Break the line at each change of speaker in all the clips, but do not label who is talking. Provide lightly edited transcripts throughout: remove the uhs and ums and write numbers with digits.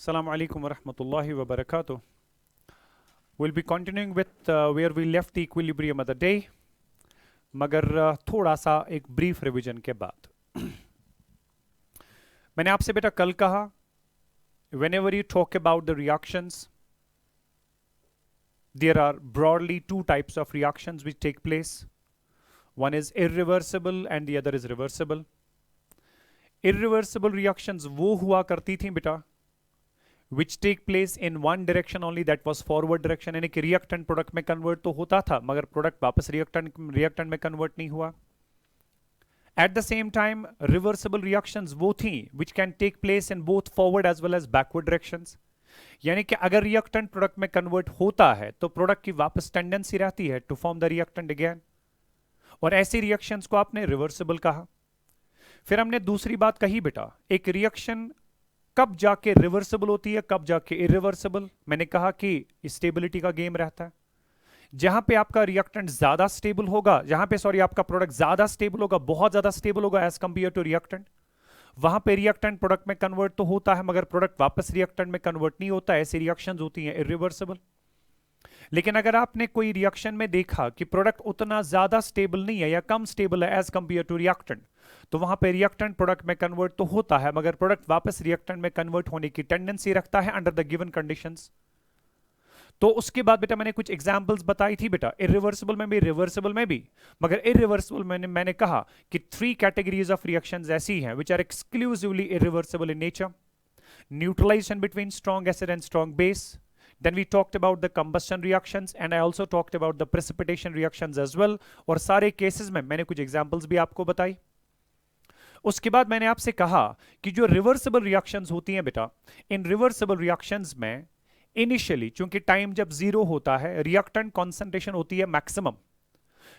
Assalamu alaikum wa rahmatullahi wa barakatuh. We'll be continuing with where we left the equilibrium other day, मगर थोड़ा सा एक brief revision के बाद मैंने आपसे बेटा कल कहा whenever you talk about the reactions, there are broadly two types of reactions which take place. One is irreversible and the other is reversible. Irreversible reactions वो हुआ करती थी बेटा which take place in one direction only, that was forward direction, यानी कि reactant product में convert तो होता था मगर product वापस reactant में convert नहीं हुआ. At the same time, reversible reactions वो थी which can take place in both forward as well as backward directions. यानी कि अगर reactant product में convert होता है तो product की वापस tendency रहती है to form the reactant again. और ऐसी reactions को आपने reversible कहा. फिर हमने दूसरी बात कही बेटा, एक रिएक्शन कब जाके रिवर्सिबल होती है, कब जाके इरिवर्सिबल. मैंने कहा कि स्टेबिलिटी का गेम रहता है. जहां पे आपका रिएक्टेंट ज्यादा स्टेबल होगा, जहां पे सॉरी आपका प्रोडक्ट ज्यादा स्टेबल होगा, बहुत ज्यादा स्टेबल होगा एज कंपेयर टू रिएक्टेंट, वहां पे रिएक्टेंट प्रोडक्ट में कन्वर्ट तो होता है मगर प्रोडक्ट वापस रिएक्टेंट में कन्वर्ट नहीं होता. ऐसी रिएक्शंस होती हैं इरिवर्सिबल. लेकिन अगर आपने कोई रिएक्शन में देखा कि प्रोडक्ट उतना ज्यादा स्टेबल नहीं है या कम स्टेबल है एज कंपेयर टू रिएक्टेंट, तो वहां पे रिएक्टेंट प्रोडक्ट में कन्वर्ट तो होता है मगर प्रोडक्ट वापस रिएक्टेंट में कन्वर्ट होने की टेंडेंसी रखता है अंडर द गिवन कंडीशंस. तो उसके बाद बेटा मैंने कुछ एग्जांपल्स बताई थी बेटा, इरिवर्सिबल में भी रिवर्सिबल में भी. मगर इरिवर्सिबल में मैंने कहा कि 3 कैटेगरीज ऑफ रिएक्शंस ऐसी हैं which are exclusively irreversible in nature. Neutralisation between strong acid and strong base. Then we talked about the combustion reactions and I also talked about the precipitation reactions as well. और सारे cases में मैंने कुछ examples भी आपको बताई. उसके बाद मैंने आपसे कहा कि जो रिवर्सिबल रिएक्शंस होती हैं बेटा, इन रिवर्सिबल रिएक्शंस में इनिशियली चूंकि टाइम जब जीरो होता है रिएक्टेंट कॉन्सेंट्रेशन होती है मैक्सिमम.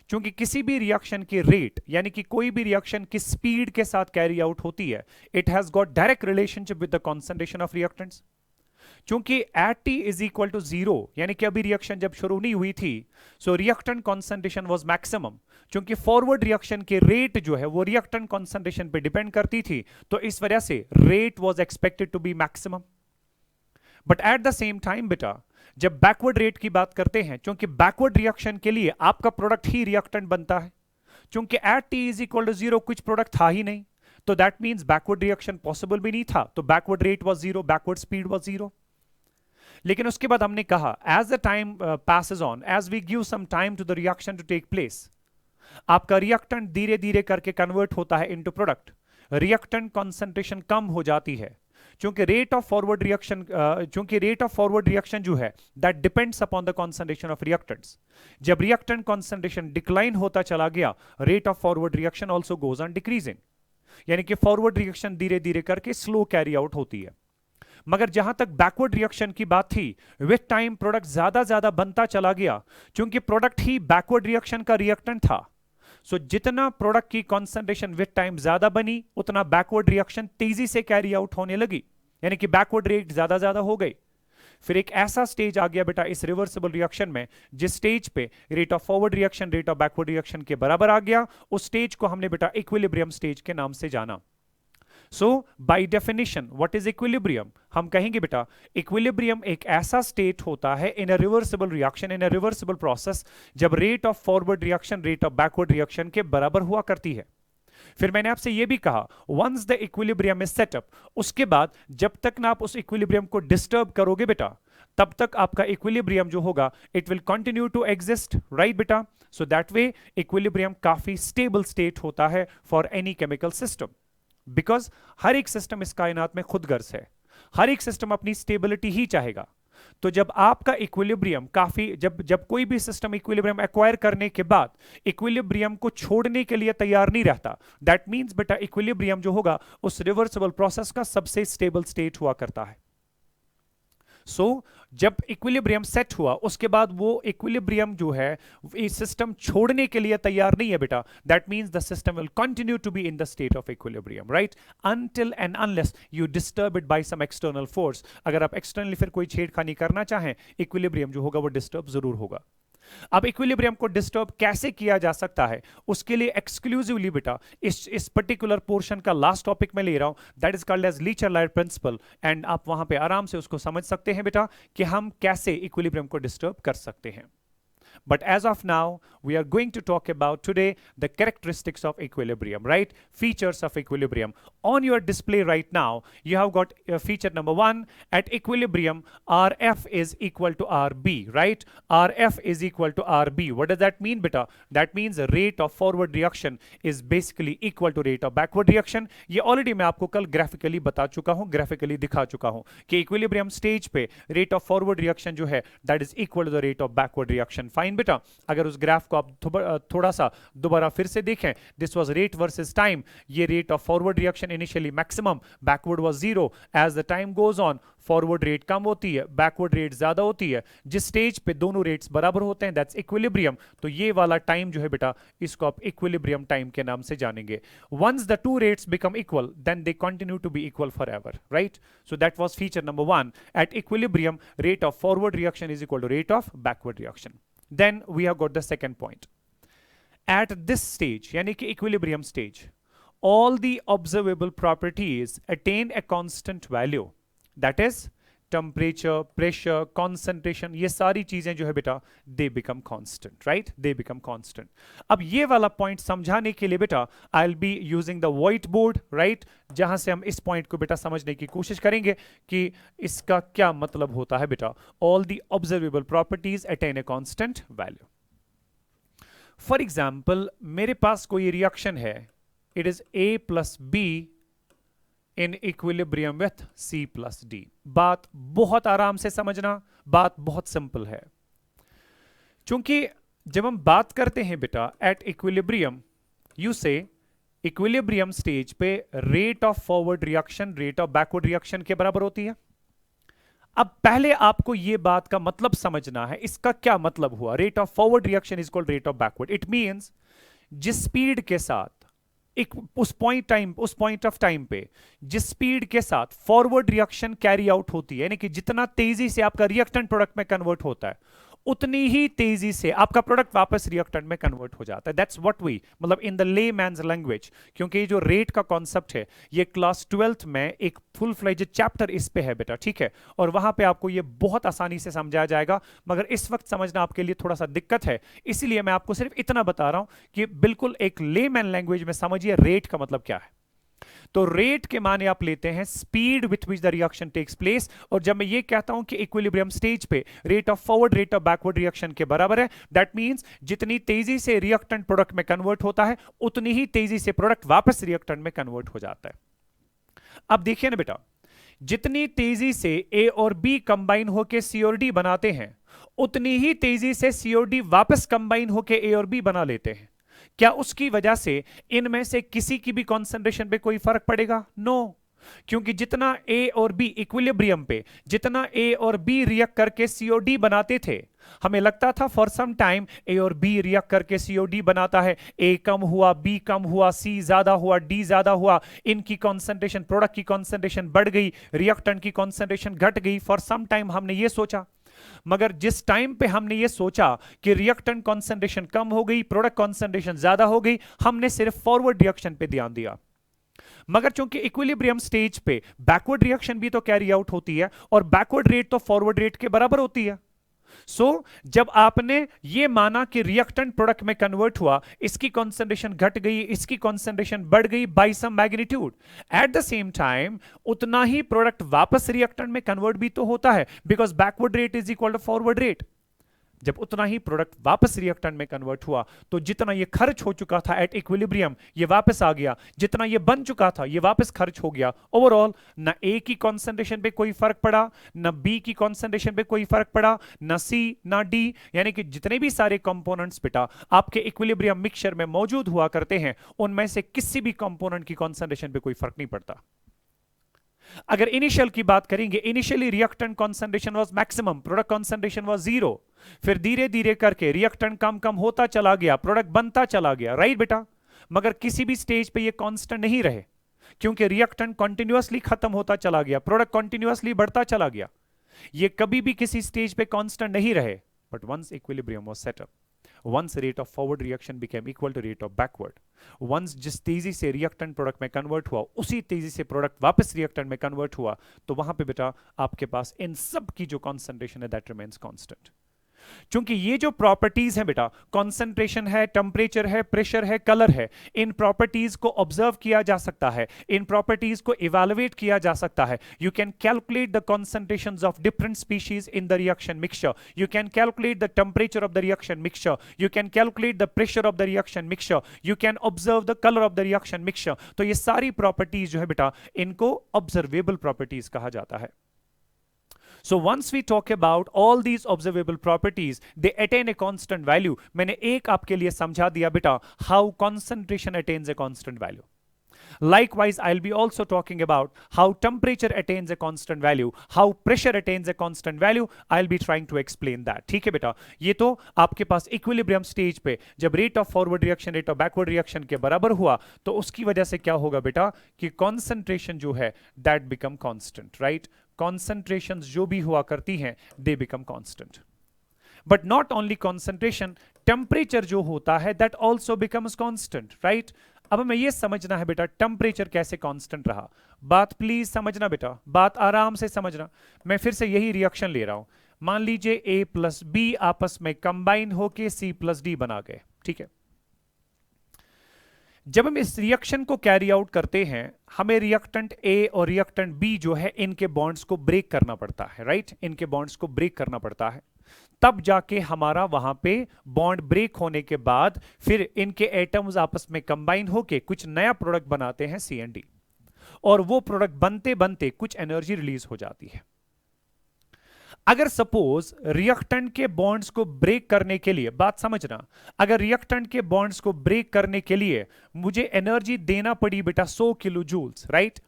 चूंकि किसी भी रिएक्शन की रेट यानी कि कोई भी रिएक्शन की स्पीड के साथ कैरी आउट होती है, it has got direct relationship with the concentration of reactants. चूंकि at T is equal to zero यानी कि अभी रिएक्शन जब शुरू नहीं हुई थी, so reactant concentration was maximum. चूंकि फॉरवर्ड रिएक्शन की रेट जो है वो रिएक्टेंट कॉन्सेंट्रेशन पे डिपेंड करती थी, तो इस वजह से rate was expected to be maximum. But at the same time बेटा जब बैकवर्ड रेट की बात करते हैं, चूंकि बैकवर्ड रिएक्शन के लिए आपका प्रोडक्ट ही रिएक्टेंट बनता है, चूंकि at T is equal to zero कुछ प्रोडक्ट था ही नहीं, तो that means backward reaction possible भी नहीं था, तो backward rate was zero, backward speed was zero. लेकिन उसके बाद हमने कहा as the time passes on, as we give some time to the reaction to take place, आपका रिएक्टेंट धीरे धीरे करके कन्वर्ट होता है इनटू प्रोडक्ट. रिएक्टेंट कॉन्सेंट्रेशन कम हो जाती है क्योंकि रेट ऑफ फॉरवर्ड रिएक्शन जो है that depends upon the concentration of reactants. जब रिएक्टेंट कॉन्सेंट्रेशन डिक्लाइन होता चला गया, rate of forward reaction also goes on decreasing, यानी कि फॉरवर्ड रिएक्शन धीरे धीरे करके स्लो कैरी आउट होती है. मगर जहां तक बैकवर्ड रिएक्शन की बात थी, विथ टाइम प्रोडक्ट ज्यादा बनता चला गया, क्योंकि प्रोडक्ट ही बैकवर्ड रिएक्शन का रिएक्टेंट था. सो जितना प्रोडक्ट की कॉन्सेंट्रेशन विथ टाइम ज्यादा बनी, उतना बैकवर्ड रिएक्शन तेजी से कैरी आउट होने लगी, यानी कि बैकवर्ड रेट ज्यादा हो गई. फिर एक ऐसा स्टेज आ गया बेटा इस रिवर्सिबल रिएक्शन में जिस स्टेज पे rate of forward reaction rate of backward reaction के बराबर आ गया. उस स्टेज को हमने बेटा इक्विलिब्रियम स्टेज के नाम से जाना. So by definition what is equilibrium? हम कहेंगे बेटा इक्विलिब्रियम एक ऐसा स्टेट होता है in a reversible reaction, in a reversible process, जब rate of forward reaction rate of backward reaction के बराबर हुआ करती है. फिर मैंने आपसे यह भी कहा once the equilibrium is set up, उसके बाद जब तक ना आप उस इक्विलिब्रियम को डिस्टर्ब करोगे बेटा, तब तक आपका इक्विलिब्रियम जो होगा it will continue to exist, right बेटा. सो दैट वे इक्विलिब्रियम काफी स्टेबल स्टेट होता है for any chemical system, because हर एक सिस्टम इस कायनात में खुदगर्ज है, हर एक सिस्टम अपनी स्टेबिलिटी ही चाहेगा. तो जब आपका इक्विलिब्रियम काफी जब कोई भी सिस्टम इक्विलिब्रियम एक्वायर करने के बाद इक्विलिब्रियम को छोड़ने के लिए तैयार नहीं रहता, दैट मींस बेटा इक्विलिब्रियम जो होगा उस रिवर्सिबल प्रोसेस का सबसे स्टेबल स्टेट हुआ करता है. सो जब इक्विलिब्रियम सेट हुआ उसके बाद वो इक्विलिब्रियम जो है इस सिस्टम छोड़ने के लिए तैयार नहीं है बेटा, that means the system will continue to be in the state of equilibrium, right, until and unless you disturb it by some external force. अगर आप एक्सटर्नली फिर कोई छेड़खानी करना चाहें, इक्विलिब्रियम जो होगा वो डिस्टर्ब जरूर होगा. अब इक्विलिब्रियम को डिस्टर्ब कैसे किया जा सकता है, उसके लिए एक्सक्लूसिवली बेटा इस पर्टिकुलर पोर्शन का लास्ट टॉपिक मैं ले रहा हूं, that is called as Le Chatelier principle, and आप वहां पे आराम से उसको समझ सकते हैं बेटा कि हम कैसे इक्विलिब्रियम को डिस्टर्ब कर सकते हैं. But as of now, we are going to talk about today the characteristics of equilibrium, right? Features of equilibrium. On your display right now, you have got feature number 1. At equilibrium, RF is equal to RB, right? RF is equal to RB. What does that mean, beta? That means the rate of forward reaction is basically equal to rate of backward reaction. ये already मैं आपको कल graphically बता चुका हूँ, graphically दिखा चुका हूँ कि equilibrium stage पे rate of forward reaction जो है that is equal to the rate of backward reaction. Fine बेटा, अगर उस ग्राफ को आप थोड़ा सा दोबारा फिर से देखें, this was rate versus time. ये rate of forward reaction initially maximum, backward was zero. As the time goes on, forward rate कम होती है, बैकवर्ड रेट ज्यादा होती है. जिस स्टेज पे दोनों रेट्स बराबर होते हैं, दैट्स इक्विलिब्रियम. तो ये वाला टाइम जो है बेटा, इसको आप इक्विलिब्रियम टाइम के नाम से जानेंगे. Once the two rates become equal, then they continue to be equal forever, right? So that was feature number 1. At equilibrium, rate of forward reaction is equal to rate of backward reaction. Then we have got the second point. At this stage, yani ki equilibrium stage, all the observable properties attain a constant value. That is temperature, pressure, concentration, ये सारी चीजें जो है बेटा, they become constant, right? They become constant. अब ये वाला point समझाने के लिए बेटा, I'll be using the whiteboard, right? जहां से हम इस point को बेटा समझने की कोशिश करेंगे कि इसका क्या मतलब होता है बेटा. All the observable properties attain a constant value. For example, मेरे पास कोई reaction है, it is A plus B in equilibrium with C plus D. बात बहुत आराम से समझना, बात बहुत सिंपल है. चूंकि जब हम बात करते हैं बेटा एट इक्विलिब्रियम, यू से इक्विलिब्रियम स्टेज पे rate of forward reaction rate of backward reaction के बराबर होती है. अब पहले आपको यह बात का मतलब समझना है, इसका क्या मतलब हुआ. Rate of forward reaction is called rate of backward. It means जिस स्पीड के साथ एक उस पॉइंट ऑफ टाइम पे जिस स्पीड के साथ फॉरवर्ड रिएक्शन कैरी आउट होती है, यानी कि जितना तेजी से आपका रिएक्टेंट प्रोडक्ट में कन्वर्ट होता है, उतनी ही तेजी से आपका प्रोडक्ट वापस रिएक्टेंट में कन्वर्ट हो जाता है. दैट्स व्हाट वी, मतलब इन द लेमैन्स लैंग्वेज. क्योंकि ये जो रेट का कॉन्सेप्ट है, ये क्लास 12th में एक फुल फ्लेज्ड चैप्टर इस पे है बेटा, ठीक है? और वहां पे आपको ये बहुत आसानी से समझाया जाएगा, मगर इस वक्त समझना आपके लिए थोड़ा सा दिक्कत है. इसीलिए मैं आपको सिर्फ इतना बता रहा हूं कि बिल्कुल एक लेमैन लैंग्वेज में समझिए रेट का मतलब क्या है. तो रेट के माने आप लेते हैं speed with which the reaction takes place. और जब मैं ये कहता हूं कि इक्विलिब्रियम स्टेज पे rate of forward rate of backward reaction के बराबर है, दैट मींस जितनी तेजी से रिएक्टेंट प्रोडक्ट में कन्वर्ट होता है, उतनी ही तेजी से प्रोडक्ट वापस रिएक्टेंट में कन्वर्ट हो जाता है. अब देखिए ना बेटा, जितनी तेजी से ए और बी कंबाइन होकर सी और डी बनाते हैं, उतनी ही तेजी से सी और डी वापस कंबाइन होकर ए और बी बना लेते हैं. क्या उसकी वजह से इनमें से किसी की भी कॉन्सेंट्रेशन पे कोई फर्क पड़ेगा? नो. क्योंकि जितना ए और बी इक्विलिब्रियम पे, जितना ए और बी रिएक्ट करके सीओडी बनाते थे, हमें लगता था फॉर सम टाइम ए और बी रिएक्ट करके सीओडी बनाता है, ए कम हुआ, बी कम हुआ, सी ज्यादा हुआ, डी ज्यादा हुआ, इनकी कॉन्सेंट्रेशन, प्रोडक्ट की कॉन्सेंट्रेशन बढ़ गई, रिएक्टेंट की कॉन्सेंट्रेशन घट गई. फॉर सम टाइम हमने ये सोचा. मगर जिस टाइम पे हमने ये सोचा कि रिएक्टेंट कॉन्सेंट्रेशन कम हो गई, प्रोडक्ट कॉन्सेंट्रेशन ज्यादा हो गई, हमने सिर्फ फॉरवर्ड रिएक्शन पे ध्यान दिया. मगर चूंकि इक्विलिब्रियम स्टेज पे बैकवर्ड रिएक्शन भी तो कैरी आउट होती है, और बैकवर्ड रेट तो फॉरवर्ड रेट के बराबर होती है. जब आपने ये माना कि रिएक्टेंट प्रोडक्ट में कन्वर्ट हुआ, इसकी कॉन्सेंट्रेशन घट गई, इसकी कॉन्सेंट्रेशन बढ़ गई by some magnitude, at the same time उतना ही प्रोडक्ट वापस रिएक्टेंट में कन्वर्ट भी तो होता है, because backward rate is equal to forward rate. जब उतना ही प्रोडक्ट वापस रिएक्टेंट में कन्वर्ट हुआ, तो जितना ये खर्च हो चुका था एट इक्विलिब्रियम, ये वापस आ गया, जितना ये बन चुका था ये वापस खर्च हो गया. ओवरऑल ना ए की कॉन्सेंट्रेशन पे कोई फर्क पड़ा, ना बी की कॉन्सेंट्रेशन पे कोई फर्क पड़ा, ना सी ना डी, यानी कि जितने भी सारे कंपोनेंट्स बेटा आपके इक्विलिब्रियम मिक्सचर में मौजूद हुआ करते हैं, उनमें से किसी भी कंपोनेंट की कॉन्सेंट्रेशन पे कोई फर्क नहीं पड़ता. अगर इनिशियल की बात करेंगे, initially reactant concentration was maximum, product concentration was zero, फिर धीरे धीरे करके रिएक्टेंट कम कम होता चला गया, प्रोडक्ट बनता चला गया, राइट बेटा? मगर किसी भी स्टेज पे ये कांस्टेंट नहीं रहे, क्योंकि रिएक्टेंट कंटिन्यूअसली खत्म होता चला गया, प्रोडक्ट कंटिन्यूअसली बढ़ता चला गया. ये कभी भी किसी स्टेज पे कांस्टेंट नहीं रहे. but once equilibrium was set up, once rate of forward reaction became equal to rate of backward, once जिस तेजी से रिएक्टेंट प्रोडक्ट में कन्वर्ट हुआ उसी तेजी से प्रोडक्ट वापस रिएक्टेंट में कन्वर्ट हुआ, तो वहां पे बेटा आपके पास इन सब की जो कॉन्सेंट्रेशन है दैट रिमेन्स कांस्टेंट। क्योंकि ये जो प्रॉपर्टीज है बेटा, कंसंट्रेशन है, टेम्परेचर है, प्रेशर है, कलर है, इन प्रॉपर्टीज को ऑब्जर्व किया जा सकता है, इन प्रॉपर्टीज को इवैल्यूएट किया जा सकता है। You can calculate the concentrations of different species in the reaction mixture, you can calculate the temperature of the reaction mixture, you can calculate the pressure of the reaction mixture, you can observe the color of the reaction mixture। तो ये सारी properties जो है बेटा, इनको observable properties कहा जाता है। So once we talk about all these observable properties, they attain a constant value। मैंने एक आपके लिए समझा दिया बेटा how concentration attains a constant value। Likewise, I'll be also talking about how temperature attains a constant value, how pressure attains a constant value। I'll be trying to explain that। ठीक है बेटा, ये तो आपके पास इक्विलिब्रियम स्टेज पे जब rate of forward reaction rate of backward reaction के बराबर हुआ, तो उसकी वजह से क्या होगा बेटा कि कॉन्सेंट्रेशन जो है that become constant, right. Concentrations जो भी हुआ करती हैं they become constant, but not only concentration, temperature जो होता है that also becomes constant, right. अब हमें यह समझना है बेटा टेम्परेचर कैसे कांस्टेंट रहा। बात प्लीज समझना बेटा, बात आराम से समझना। मैं फिर से यही रिएक्शन ले रहा हूं, मान लीजिए A प्लस बी आपस में कंबाइन होके C प्लस डी बना गए, ठीक है। जब हम इस रिएक्शन को कैरी आउट करते हैं, हमें रिएक्टेंट ए और रिएक्टेंट बी जो है इनके बॉन्ड्स को ब्रेक करना पड़ता है, राइट। इनके बॉन्ड्स को ब्रेक करना पड़ता है, तब जाके हमारा वहां पे बॉन्ड ब्रेक होने के बाद फिर इनके एटम्स आपस में कंबाइन होके कुछ नया प्रोडक्ट बनाते हैं CND, और वो प्रोडक्ट बनते बनते कुछ एनर्जी रिलीज हो जाती है। अगर सपोज रिएक्टेंट के बॉन्ड्स को ब्रेक करने के लिए, बात समझना, अगर रिएक्टेंट के बॉन्ड्स को ब्रेक करने के लिए मुझे एनर्जी देना पड़ी बेटा 100 किलो जूल्स, राइट।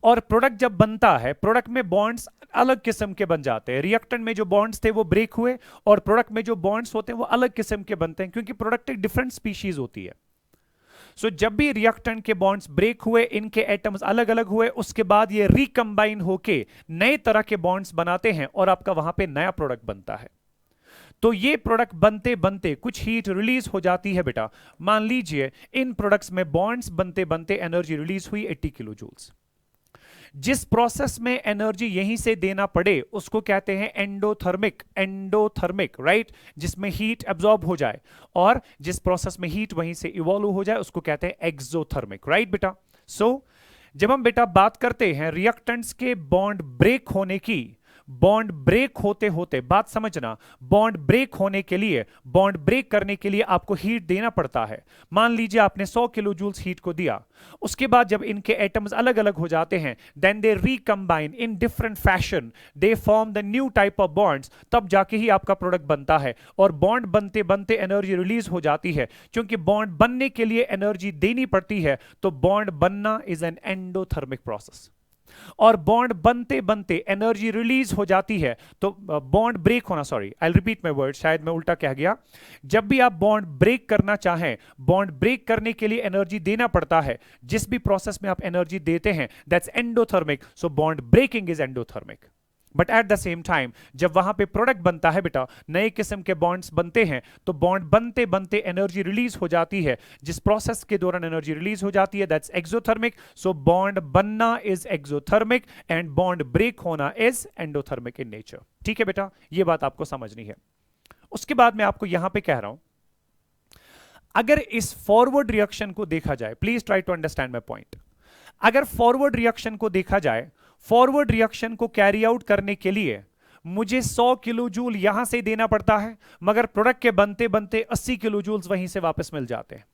और प्रोडक्ट जब बनता है, प्रोडक्ट में बॉन्ड्स अलग किस्म के बन जाते हैं। रिएक्टेंट में जो बॉन्ड्स थे वो ब्रेक हुए, और प्रोडक्ट में जो बॉन्ड्स होते हैं वो अलग किस्म के बनते हैं, क्योंकि प्रोडक्ट एक डिफरेंट स्पीशीज होती है। सो जब भी रिएक्टेंट के बॉन्ड्स ब्रेक हुए, इनके एटम्स अलग अलग हुए, उसके बाद ये रिकंबाइन होके नए तरह के बॉन्ड्स बनाते हैं और आपका वहां पे नया प्रोडक्ट बनता है। तो ये प्रोडक्ट बनते बनते कुछ हीट रिलीज हो जाती है बेटा। मान लीजिए इन प्रोडक्ट्स में बॉन्ड्स बनते बनते एनर्जी रिलीज हुई 80 किलो जूल्स। जिस प्रोसेस में एनर्जी यहीं से देना पड़े उसको कहते हैं एंडोथर्मिक, एंडोथर्मिक, राइट, जिसमें हीट एब्जॉर्ब हो जाए, और जिस प्रोसेस में हीट वहीं से इवॉल्व हो जाए उसको कहते हैं एक्सोथर्मिक, राइट बेटा। सो जब हम बेटा बात करते हैं रिएक्टेंट्स के बॉन्ड ब्रेक होने की, बॉन्ड ब्रेक होते होते, बात समझना, बॉन्ड ब्रेक होने के लिए, बॉन्ड ब्रेक करने के लिए आपको हीट देना पड़ता है। मान लीजिए आपने 100 किलो जूल्स हीट को दिया, उसके बाद जब इनके एटम्स अलग अलग हो जाते हैं, then they recombine in different fashion, they form the new type of bonds, तब जाके ही आपका प्रोडक्ट बनता है। और बॉन्ड बनते बनते एनर्जी रिलीज हो जाती है, क्योंकि बॉन्ड बनने के लिए एनर्जी देनी पड़ती है, तो बॉन्ड बनना इज एन एंडोथर्मिक प्रोसेस। और बॉन्ड बनते बनते एनर्जी रिलीज हो जाती है, तो बॉन्ड ब्रेक होना, sorry I repeat my word, शायद मैं उल्टा कह गया। जब भी आप बॉन्ड ब्रेक करना चाहें, बॉन्ड ब्रेक करने के लिए एनर्जी देना पड़ता है। जिस भी प्रोसेस में आप एनर्जी देते हैं that's endothermic, so bond breaking is endothermic. But at the same time जब वहां पे प्रोडक्ट बनता है बेटा, नए किस्म के बॉन्ड्स बनते हैं, तो बॉन्ड बनते बनते एनर्जी रिलीज हो जाती है। जिस प्रोसेस के दौरान एनर्जी रिलीज हो जाती है दैट्स एक्सोथर्मिक, सो बॉन्ड बनना is exothermic and bond break होना इज एंडोथर्मिक इन नेचर। ठीक है बेटा, ये बात आपको समझनी है। उसके बाद मैं आपको यहां पे कह रहा हूं, अगर इस फॉरवर्ड रिएक्शन को देखा जाए, please try to understand my point. अगर फॉरवर्ड रिएक्शन को देखा जाए, फॉरवर्ड रिएक्शन को कैरी आउट करने के लिए मुझे 100 किलो जूल यहां से देना पड़ता है, मगर प्रोडक्ट के बनते बनते 80 किलो जूल्स वहीं से वापस मिल जाते हैं।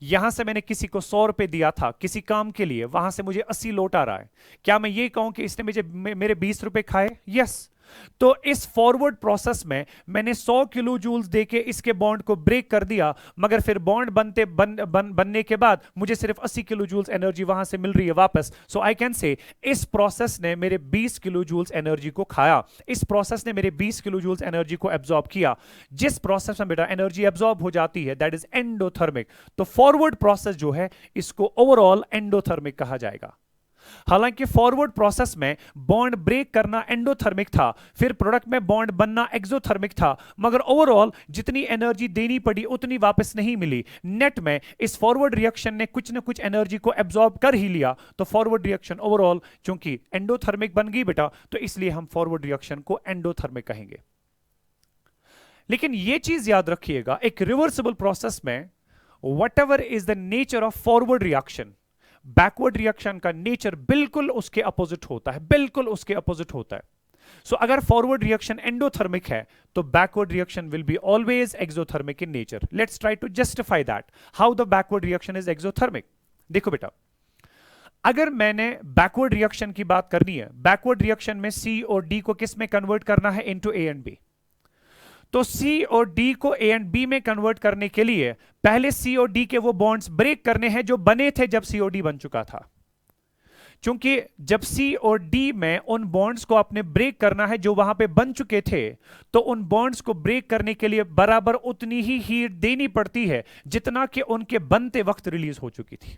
यहां से मैंने किसी को 100 रुपए दिया था किसी काम के लिए, वहां से मुझे 80 लौट आ रहा है। क्या मैं ये कहूं कि इसने मुझे मेरे 20 रुपए खाए? यस। तो इस फॉरवर्ड प्रोसेस में मैंने 100 किलो जूल्स देके इसके बॉन्ड को ब्रेक कर दिया, मगर फिर बॉन्ड बनने के बाद मुझे सिर्फ 80 किलो जूल्स एनर्जी वहां से मिल रही है वापस। सो आई कैन से इस प्रोसेस ने मेरे 20 किलो जूल्स एनर्जी को खाया, इस प्रोसेस ने मेरे 20 किलो जूल्स एनर्जी को एब्जॉर्ब किया। जिस प्रोसेस में बेटा एनर्जी एब्जॉर्ब हो जाती है दैट इज एंडोथर्मिक। तो फॉरवर्ड प्रोसेस जो है इसको ओवरऑल एंडोथर्मिक कहा जाएगा। हालांकि फॉरवर्ड प्रोसेस में बॉन्ड ब्रेक करना एंडोथर्मिक था, फिर प्रोडक्ट में बॉन्ड बनना एक्सोथर्मिक था, मगर ओवरऑल जितनी एनर्जी देनी पड़ी उतनी वापस नहीं मिली। नेट में इस फॉरवर्ड रिएक्शन ने कुछ ना कुछ एनर्जी को एब्जॉर्ब कर ही लिया, तो फॉरवर्ड रिएक्शन ओवरऑल चूंकि एंडोथर्मिक बन गई बेटा, तो इसलिए हम फॉरवर्ड रिएक्शन को एंडोथर्मिक कहेंगे। लेकिन यह चीज याद रखिएगा, एक रिवर्सिबल प्रोसेस में whatever is the nature of forward reaction, backward reaction का नेचर बिल्कुल उसके अपोजिट होता है, बिल्कुल उसके अपोजिट होता है। सो अगर फॉरवर्ड रिएक्शन एंडोथर्मिक है तो backward reaction will be always exothermic in nature. Let's try to justify that how the backward reaction is exothermic. देखो बेटा, अगर मैंने बैकवर्ड रिएक्शन की बात करनी है, बैकवर्ड रिएक्शन में सी और डी को किस में कन्वर्ट करना है, इनटू ए एंड बी। तो सी और डी को ए एंड बी में कन्वर्ट करने के लिए पहले सी और डी के वो बॉन्ड्स ब्रेक करने हैं जो बने थे जब सी और डी बन चुका था। क्योंकि जब सी और डी में उन बॉन्ड्स को आपने ब्रेक करना है जो वहां पे बन चुके थे, तो उन बॉन्ड्स को ब्रेक करने के लिए बराबर उतनी ही हीट देनी पड़ती है जितना कि उनके बनते वक्त रिलीज हो चुकी थी।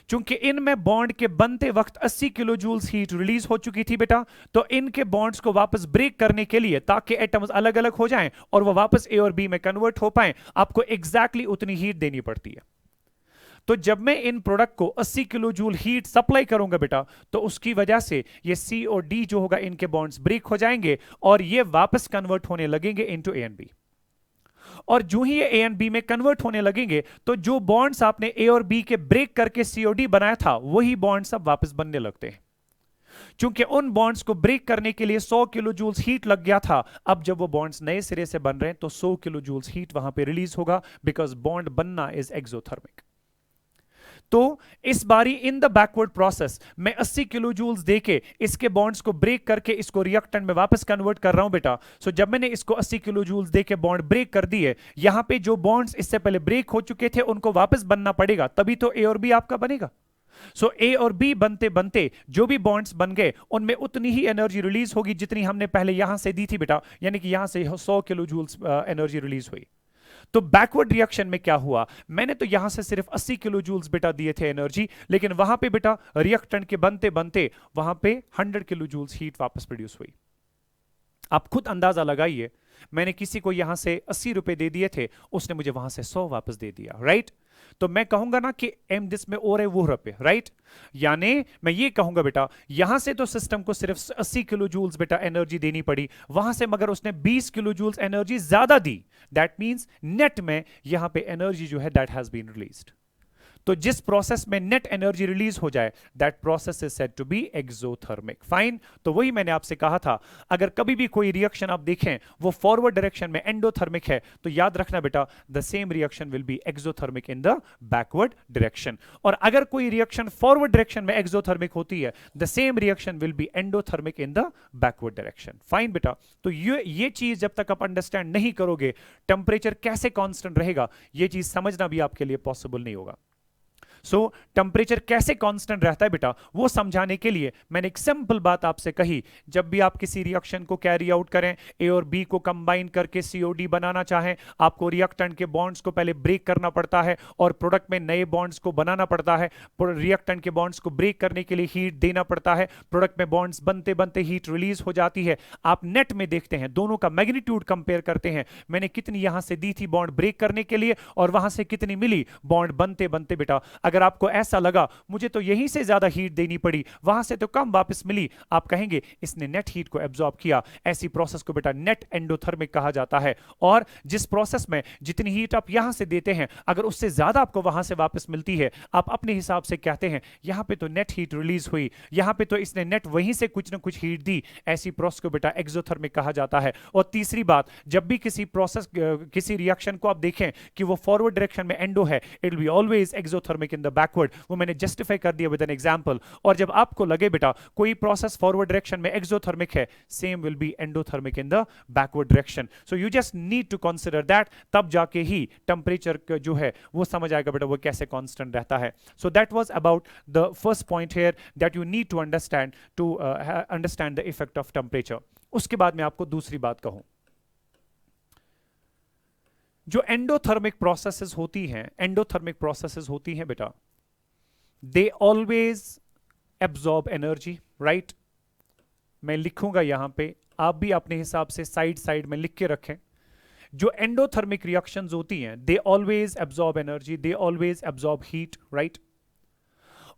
चूंकि इनमें बॉन्ड के बनते वक्त 80 किलो जूल्स हीट रिलीज हो चुकी थी बेटा, तो इनके बॉन्ड्स को वापस ब्रेक करने के लिए, ताकि एटम्स अलग अलग हो जाएं और वो वापस ए और बी में कन्वर्ट हो पाएं, आपको एग्जैक्टली उतनी हीट देनी पड़ती है। तो जब मैं इन प्रोडक्ट को 80 किलो जूल हीट सप्लाई करूंगा बेटा, तो उसकी वजह से ये सी और डी जो होगा इनके बॉन्ड्स ब्रेक हो जाएंगे और ये वापस कन्वर्ट होने लगेंगे इनटू ए एंड बी। और जो ही ये ए एंड बी में कन्वर्ट होने लगेंगे, तो जो बॉन्ड्स आपने ए और बी के ब्रेक करके सीओडी बनाया था, वही बॉन्ड्स अब वापस बनने लगते हैं। क्योंकि उन बॉन्ड्स को ब्रेक करने के लिए 100 किलो जूल्स हीट लग गया था, अब जब वो बॉन्ड्स नए सिरे से बन रहे हैं तो 100 किलो जूल्स हीट वहां पे रिलीज होगा, बिकॉज बॉन्ड बनना इज एक्सोथर्मिक। तो इस बारी इन द बैकवर्ड प्रोसेस मैं 80 किलो जूल्स देके इसके बॉन्ड्स को ब्रेक करके इसको रिएक्टेंट में वापस कन्वर्ट कर रहा हूं बेटा। सो जब मैंने इसको 80 किलो जूल्स देके बॉन्ड ब्रेक कर दिए, यहां पे जो बॉन्ड्स इससे पहले ब्रेक हो चुके थे उनको वापस बनना पड़ेगा, तभी तो ए और बी आपका बनेगा। सो ए और बी बनते बनते जो भी बॉन्ड्स बन गए उनमें उतनी ही एनर्जी रिलीज होगी जितनी हमने पहले यहां से दी थी बेटा, यानी कि यहां से 100 किलो जूल्स एनर्जी रिलीज हुई। तो बैकवर्ड रिएक्शन में क्या हुआ, मैंने तो यहां से सिर्फ 80 किलो जूल्स बेटा दिए थे एनर्जी, लेकिन वहां पे बेटा रिएक्टेंट के बनते बनते वहां पे 100 किलो जूल्स हीट वापस प्रोड्यूस हुई। आप खुद अंदाजा लगाइए, मैंने किसी को यहां से 80 रुपए दे दिए थे, उसने मुझे वहां से 100 वापस दे दिया, राइट। तो मैं कहूंगा ना कि एम दिस में और है वो रुपए, राइट। यानी मैं ये कहूंगा बेटा, यहां से तो सिस्टम को सिर्फ 80 किलो जूल्स बेटा एनर्जी देनी पड़ी, वहां से मगर उसने 20 किलो जूल्स एनर्जी ज्यादा दी। दैट मींस नेट में यहां पे एनर्जी जो है दैट हैज बीन रिलीज्ड। तो जिस प्रोसेस में नेट एनर्जी रिलीज हो जाए, that process is said to be exothermic. Fine. तो वही मैंने आपसे कहा था, अगर कभी भी कोई रिएक्शन आप देखें वो फॉरवर्ड डायरेक्शन में एंडोथर्मिक है, तो याद रखना बेटा the same reaction will be exothermic in the backward direction. और अगर कोई रिएक्शन फॉरवर्ड डायरेक्शन में एक्सोथर्मिक होती है, the same reaction will be endothermic in the backward direction. Fine बेटा। तो ये चीज जब तक आप अंडरस्टैंड नहीं करोगे, टेम्परेचर कैसे कांस्टेंट रहेगा, ये चीज समझना भी आपके लिए पॉसिबल नहीं होगा। सो टेम्परेचर कैसे कांस्टेंट रहता है बेटा, वो समझाने के लिए मैंने एक सिंपल बात आपसे कही, जब भी आप किसी रिएक्शन को कैरी आउट करें, ए और बी को कंबाइन करके सीओडी बनाना चाहें, आपको रिएक्टेंट के बॉन्ड्स को पहले ब्रेक करना पड़ता है और प्रोडक्ट में नए बॉन्ड्स को बनाना पड़ता है। रिएक्टेंट के बॉन्ड्स को ब्रेक करने के लिए हीट देना पड़ता है, प्रोडक्ट में बॉन्ड्स बनते बनते हीट रिलीज हो जाती है। आप नेट में देखते हैं, दोनों का मैग्नीट्यूड कंपेयर करते हैं, मैंने कितनी यहां से दी थी बॉन्ड ब्रेक करने के लिए और वहां से कितनी मिली बॉन्ड बनते बनते बेटा। अगर आपको ऐसा लगा मुझे तो यहीं से ज्यादा हीट देनी पड़ी, वहां से तो कम वापस मिली, आप कहेंगे इसने नेट हीट को एब्जॉर्ब किया। ऐसी प्रोसेस को बेटा नेट एंडोथर्मिक कहा जाता है। और जिस प्रोसेस में जितनी हीट आप यहां से देते हैं, अगर उससे ज्यादा आपको वहां से वापस मिलती है, आप अपने हिसाब से कहते हैं यहां पे तो नेट हीट रिलीज हुई, यहां पे तो इसने नेट वहीं से कुछ ना कुछ हीट दी, ऐसी प्रोसेस को बेटा एक्सोथर्मिक कहा जाता है। और तीसरी बात, जब भी किसी प्रोसेस किसी रिएक्शन को आप देखें कि वो फॉरवर्ड डायरेक्शन में एंडो है, it will be always exothermic in the backward. वो मैंने जस्टिफाई कर दिया विद एन एग्जांपल। और जब आपको लगे बेटा कोई प्रोसेस फॉरवर्ड डायरेक्शन में एक्सोथर्मिक है, same will be endothermic in the backward direction. So you just need to consider that, तब जाके ही टेम्परेचर जो है वो समझ आएगा बेटा वो कैसे कांस्टेंट रहता है। So that was about the first point here that you need to understand the effect of temperature. उसके बाद मैं आपको दूसरी बात कहूं, जो एंडोथर्मिक प्रोसेसेस होती हैं बेटा, they always absorb energy, right. मैं लिखूंगा यहां पे, आप भी अपने हिसाब से साइड साइड में लिख के रखें। जो एंडोथर्मिक रिएक्शंस होती हैं, they always absorb energy, they always absorb heat, right.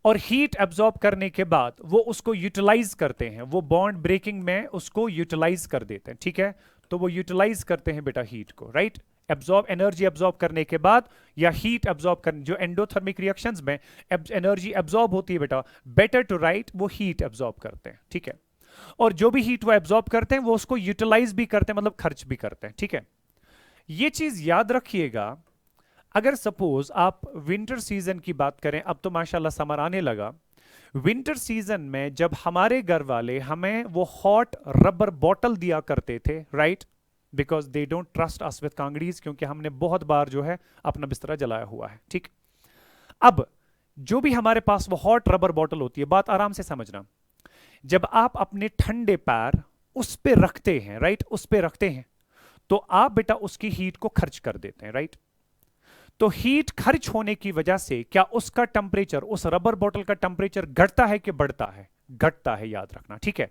और हीट एब्जॉर्ब करने के बाद वो उसको यूटिलाइज करते हैं, वो बॉन्ड ब्रेकिंग में उसको यूटिलाइज कर देते हैं, ठीक है। तो वो यूटिलाइज करते हैं बेटा हीट को, राइट। एब्जॉर्ब एनर्जी एब्जॉर्ब करने के बाद या हीट एब्जॉर्ब करने, जो एंडोथर्मिक रिएक्शंस में एनर्जी एब्जॉर्ब होती है बेटा, बेटर टू राइट, वो हीट एब्जॉर्ब करते हैं, ठीक है। और जो भी हीट वो एब्जॉर्ब करते हैं वो उसको यूटिलाइज भी करते हैं, मतलब खर्च भी करते हैं, ठीक है। ये चीज याद रखिएगा। अगर सपोज आप विंटर सीजन की बात करें, अब तो माशाल्लाह समर आने लगा, विंटर सीजन में जब हमारे घर वाले हमें वो हॉट रबर बॉटल दिया करते थे, right, because they don't trust us with कांगड़ीज, क्योंकि हमने बहुत बार जो है अपना बिस्तरा जलाया हुआ है, ठीक। अब जो भी हमारे पास वो हॉट रबर बॉटल होती है, बात आराम से समझना, जब आप अपने ठंडे पैर उस पे रखते हैं, राइट, उस पे रखते हैं, तो आप बेटा उसकी हीट को खर्च कर देते हैं, राइट। तो हीट खर्च होने की वजह से क्या उसका टेम्परेचर, उस रबर बॉटल का टेम्परेचर घटता है कि बढ़ता है? घटता है, याद रखना, ठीक है।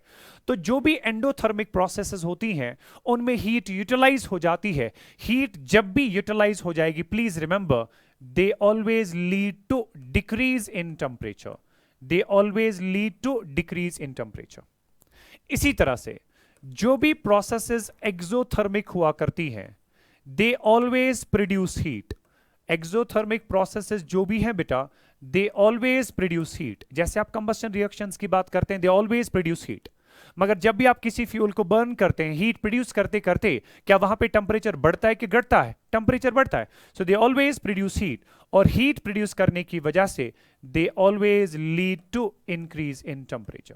तो जो भी एंडोथर्मिक प्रोसेसेस होती हैं उनमें हीट यूटिलाइज हो जाती है। हीट जब भी यूटिलाइज हो जाएगी, please remember, they always lead to decrease in temperature, they always lead to decrease in temperature. इसी तरह से जो भी प्रोसेसेस एक्सोथर्मिक हुआ करती हैं, दे always produce heat. Exothermic processes जो भी हैं बेटा, दे ऑलवेज प्रोड्यूस हीट। जैसे आप कंबस्शन रिएक्शंस की बात करते हैं, दे ऑलवेज प्रोड्यूस हीट। मगर जब भी आप किसी फ्यूल को बर्न करते हैं, हीट प्रोड्यूस करते करते क्या वहां पे टेम्परेचर बढ़ता है कि घटता है? टेम्परेचर बढ़ता है। So they always produce heat, और हीट प्रोड्यूस करने की वजह से they always lead to increase in temperature.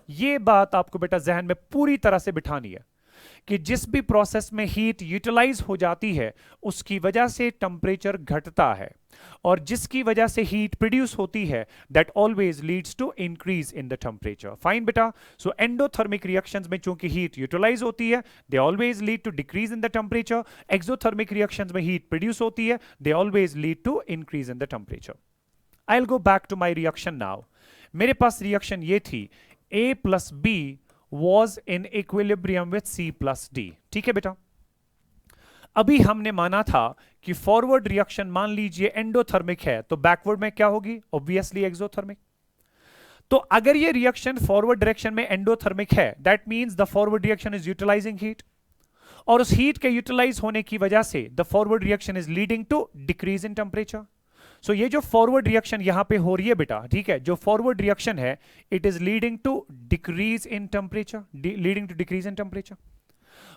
ये बात आपको बेटा जहन में पूरी तरह से बिठानी है कि जिस भी प्रोसेस में हीट यूटिलाइज हो जाती है उसकी वजह से टेम्परेचर घटता है, और जिसकी वजह से हीट प्रोड्यूस होती है that always leads to increase in the temperature. Fine बेटा। सो एंडोथर्मिक रिएक्शंस में चूंकि हीट यूटिलाइज होती है, they always lead to decrease in the temperature. Exothermic reactions में हीट प्रोड्यूस होती है, they always lead to increase in the temperature. I will go back to my reaction now. मेरे पास reaction ये थी, A plus B was in equilibrium with C plus D, ठीक है बेटा। अभी हमने माना था कि फॉरवर्ड रिएक्शन मान लीजिए एंडोथर्मिक है, तो बैकवर्ड में क्या होगी? Obviously exothermic. तो अगर ये रिएक्शन फॉरवर्ड डायरेक्शन में एंडोथर्मिक है, that means the forward reaction is utilising heat, और उस हीट के यूटिलाइज होने की वजह से the forward reaction is leading to decrease in temperature. So ये जो फॉरवर्ड रिएक्शन यहां पे हो रही है बेटा, ठीक है, जो फॉरवर्ड रिएक्शन है it is leading to decrease in temperature, leading to decrease in temperature.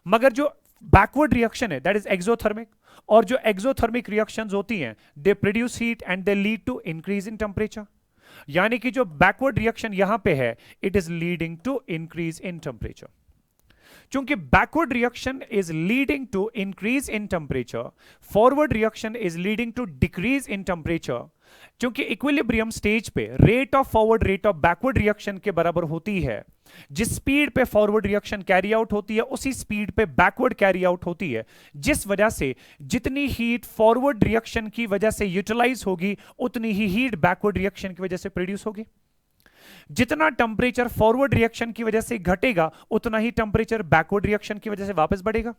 मगर जो बैकवर्ड रिएक्शन है दैट इज एक्सोथर्मिक, और जो एक्सोथर्मिक रिएक्शंस होती हैं they produce heat and they lead to increase in temperature. यानी कि जो बैकवर्ड रिएक्शन यहां पे है it is leading to increase in temperature. चूंकि backward reaction is leading to increase in temperature, forward reaction is leading to decrease in temperature. क्योंकि equilibrium stage पे rate of forward rate of backward reaction के बराबर होती है। जिस speed पे forward reaction carry out होती है उसी स्पीड पे बैकवर्ड कैरी आउट होती है, जिस वजह से जितनी हीट फॉरवर्ड रिएक्शन की वजह से यूटिलाइज होगी उतनी ही हीट बैकवर्ड रिएक्शन की वजह से प्रोड्यूस होगी। जितना टेम्परेचर फॉरवर्ड रिएक्शन की वजह से घटेगा उतना ही टेम्परेचर बैकवर्ड रिएक्शन की वजह से वापस बढ़ेगा।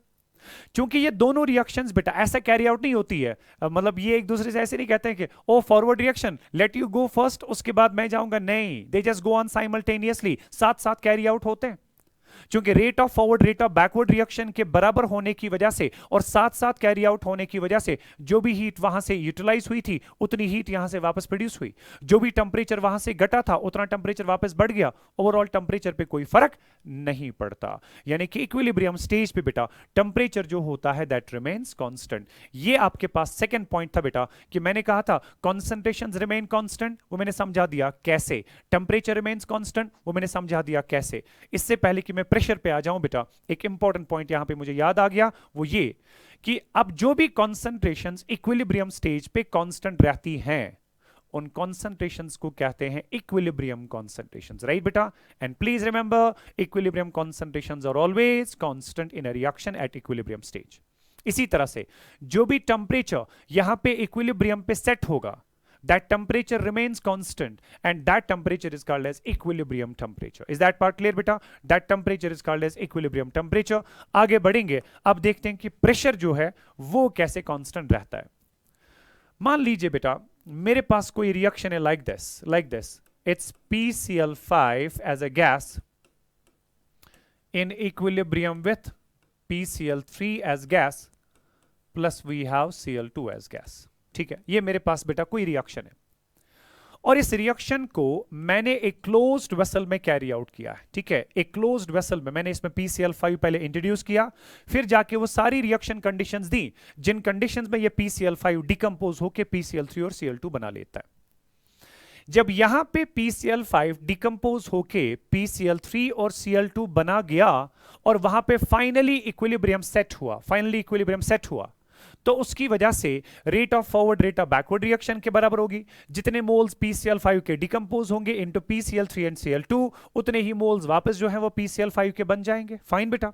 क्योंकि ये दोनों रिएक्शंस बेटा ऐसा कैरी आउट नहीं होती है, मतलब ये एक दूसरे से ऐसे नहीं कहते हैं कि oh forward reaction let you go first उसके बाद मैं जाऊंगा, नहीं, they just go on simultaneously, साथ साथ कैरी आउट होते हैं। क्योंकि rate of forward rate of backward reaction के बराबर होने की वजह से और साथ साथ कैरी आउट होने की वजह से जो भी हीट वहां से यूटिलाइज हुई थी उतनी हीट यहां से वापस प्रोड्यूस हुई। जो भी टेम्परेचर वहां से घटा था उतना टेम्परेचर वापस बढ़ गया, ओवरऑल टेम्परेचर पे कोई फर्क नहीं पड़ता। यानी कि इक्विलिब्रियम स्टेज पे बेटा टेम्परेचर जो होता है दैट रिमेन्स कांस्टेंट। ये आपके पास सेकंड पॉइंट था बेटा कि मैंने कहा था कॉन्सेंट्रेशंस रिमेन कांस्टेंट, वो मैंने समझा दिया कैसे। टेम्परेचर रिमेन्स कांस्टेंट, वो मैंने समझा दिया कैसे। इससे पहले कि मैं प्रेशर पे आ जाऊं बेटा, एक इंपॉर्टेंट पॉइंट यहां पे मुझे याद आ गया, वो ये कि अब जो भी कॉन्सेंट्रेशंस इक्विलिब्रियम स्टेज पे कांस्टेंट रहती हैं उन कॉन्सेंट्रेशंस को कहते हैं इक्विलिब्रियम कॉन्सेंट्रेशंस, राइट बेटा। And please remember equilibrium concentrations are always constant in a reaction at equilibrium stage. इसी तरह से जो भी टेम्परेचर यहां पे इक्विलिब्रियम पे सेट होगा that temperature remains constant and that temperature is called as equilibrium temperature. Is that part clear बेटा? That temperature is called as equilibrium temperature. आगे बढ़ेंगे, अब देखते हैं कि प्रेशर जो है वो कैसे कांस्टेंट रहता है. मान लीजिए बेटा मेरे पास कोई रिएक्शन है like this. It's PCl5 as a gas in equilibrium with PCl3 as gas plus we have Cl2 as gas. ठीक है, ये मेरे पास बेटा कोई रिएक्शन है और इस रिएक्शन को मैंने एक क्लोज्ड वेसल में कैरी आउट किया है. ठीक है, एक क्लोज्ड वेसल में मैंने इसमें PCl5 पहले इंट्रोड्यूस किया, फिर जाके वो सारी रिएक्शन कंडीशंस दी जिन कंडीशंस में ये PCl5 डिकम्पोज होके PCl3 और Cl2 बना लेता है. जब यहां पे PCl5 डिकम्पोज होके PCl3 और Cl2 बना गया और वहां पे फाइनली इक्विलिब्रियम सेट हुआ, तो उसकी वजह से rate of forward rate of backward reaction के बराबर होगी. जितने मोल्स PCl5 के डिकम्पोज होंगे इनटू PCl3 एंड Cl2, उतने ही मोल्स वापस जो है वो PCl5 के बन जाएंगे. फाइन बेटा.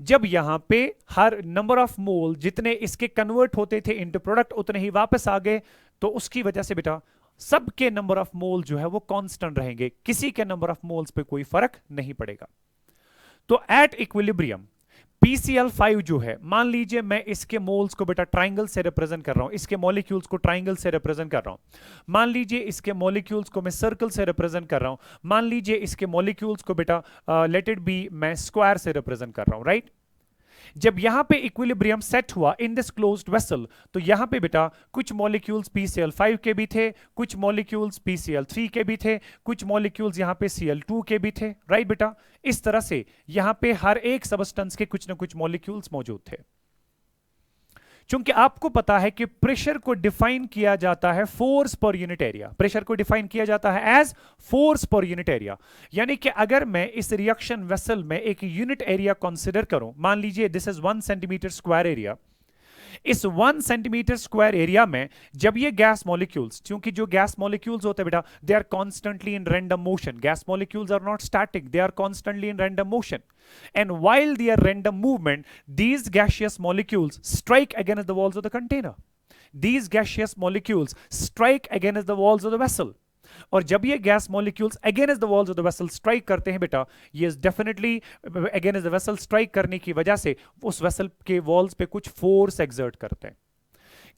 जब यहां पे हर नंबर ऑफ मोल जितने इसके कन्वर्ट होते थे इनटू प्रोडक्ट उतने ही वापस आ गए, तो उसकी वजह से बेटा सबके नंबर ऑफ मोल जो है वो कांस्टेंट रहेंगे, किसी के नंबर ऑफ मोल्स पे कोई फर्क नहीं पड़ेगा. तो एट इक्विलिब्रियम PCl5 जो है, मान लीजिए मैं इसके मोल्स को बेटा ट्राइंगल से रिप्रेजेंट कर रहा हूं, इसके मॉलिक्यूल्स को ट्राइंगल से रिप्रेजेंट कर रहा हूं. मान लीजिए इसके मॉलिक्यूल्स को मैं सर्कल से रिप्रेजेंट कर रहा हूं. मान लीजिए इसके मॉलिक्यूल्स को बेटा लेट इट बी मैं स्क्वायर से रिप्रेजेंट कर रहा हूं. राइट. जब यहां पे इक्विलिब्रियम सेट हुआ इन दिस क्लोज्ड वेसल, तो यहां पे बेटा कुछ मॉलिक्यूल्स PCl5 के भी थे, कुछ मॉलिक्यूल्स PCl3 के भी थे, कुछ मॉलिक्यूल्स यहां पे Cl2 के भी थे. राइट बेटा. इस तरह से यहां पे हर एक सबस्टेंस के कुछ ना कुछ मॉलिक्यूल्स मौजूद थे. चूंकि आपको पता है कि प्रेशर को डिफाइन किया जाता है फोर्स पर यूनिट एरिया, प्रेशर को डिफाइन किया जाता है एज फोर्स पर यूनिट एरिया. यानी कि अगर मैं इस रिएक्शन वेसल में एक यूनिट एरिया कंसीडर करूं, मान लीजिए this is 1 centimetre square area, इस 1 सेंटीमीटर स्क्वायर एरिया में जब ये गैस मॉलिक्यूल्स, क्योंकि जो गैस मॉलिक्यूल्स होते हैं बेटा they are constantly in random motion, gas molecules are not static, they are constantly in random motion, and while they are random movement, these gaseous molecules strike against the walls of the container. These gaseous molecules strike against the walls of the vessel. और जब ये gas molecules against the walls of the vessel strike करते हैं बेटा, ये definitely against the vessel strike करने की वजह से उस वेसल के वॉल्स पे कुछ फोर्स एक्सर्ट करते हैं.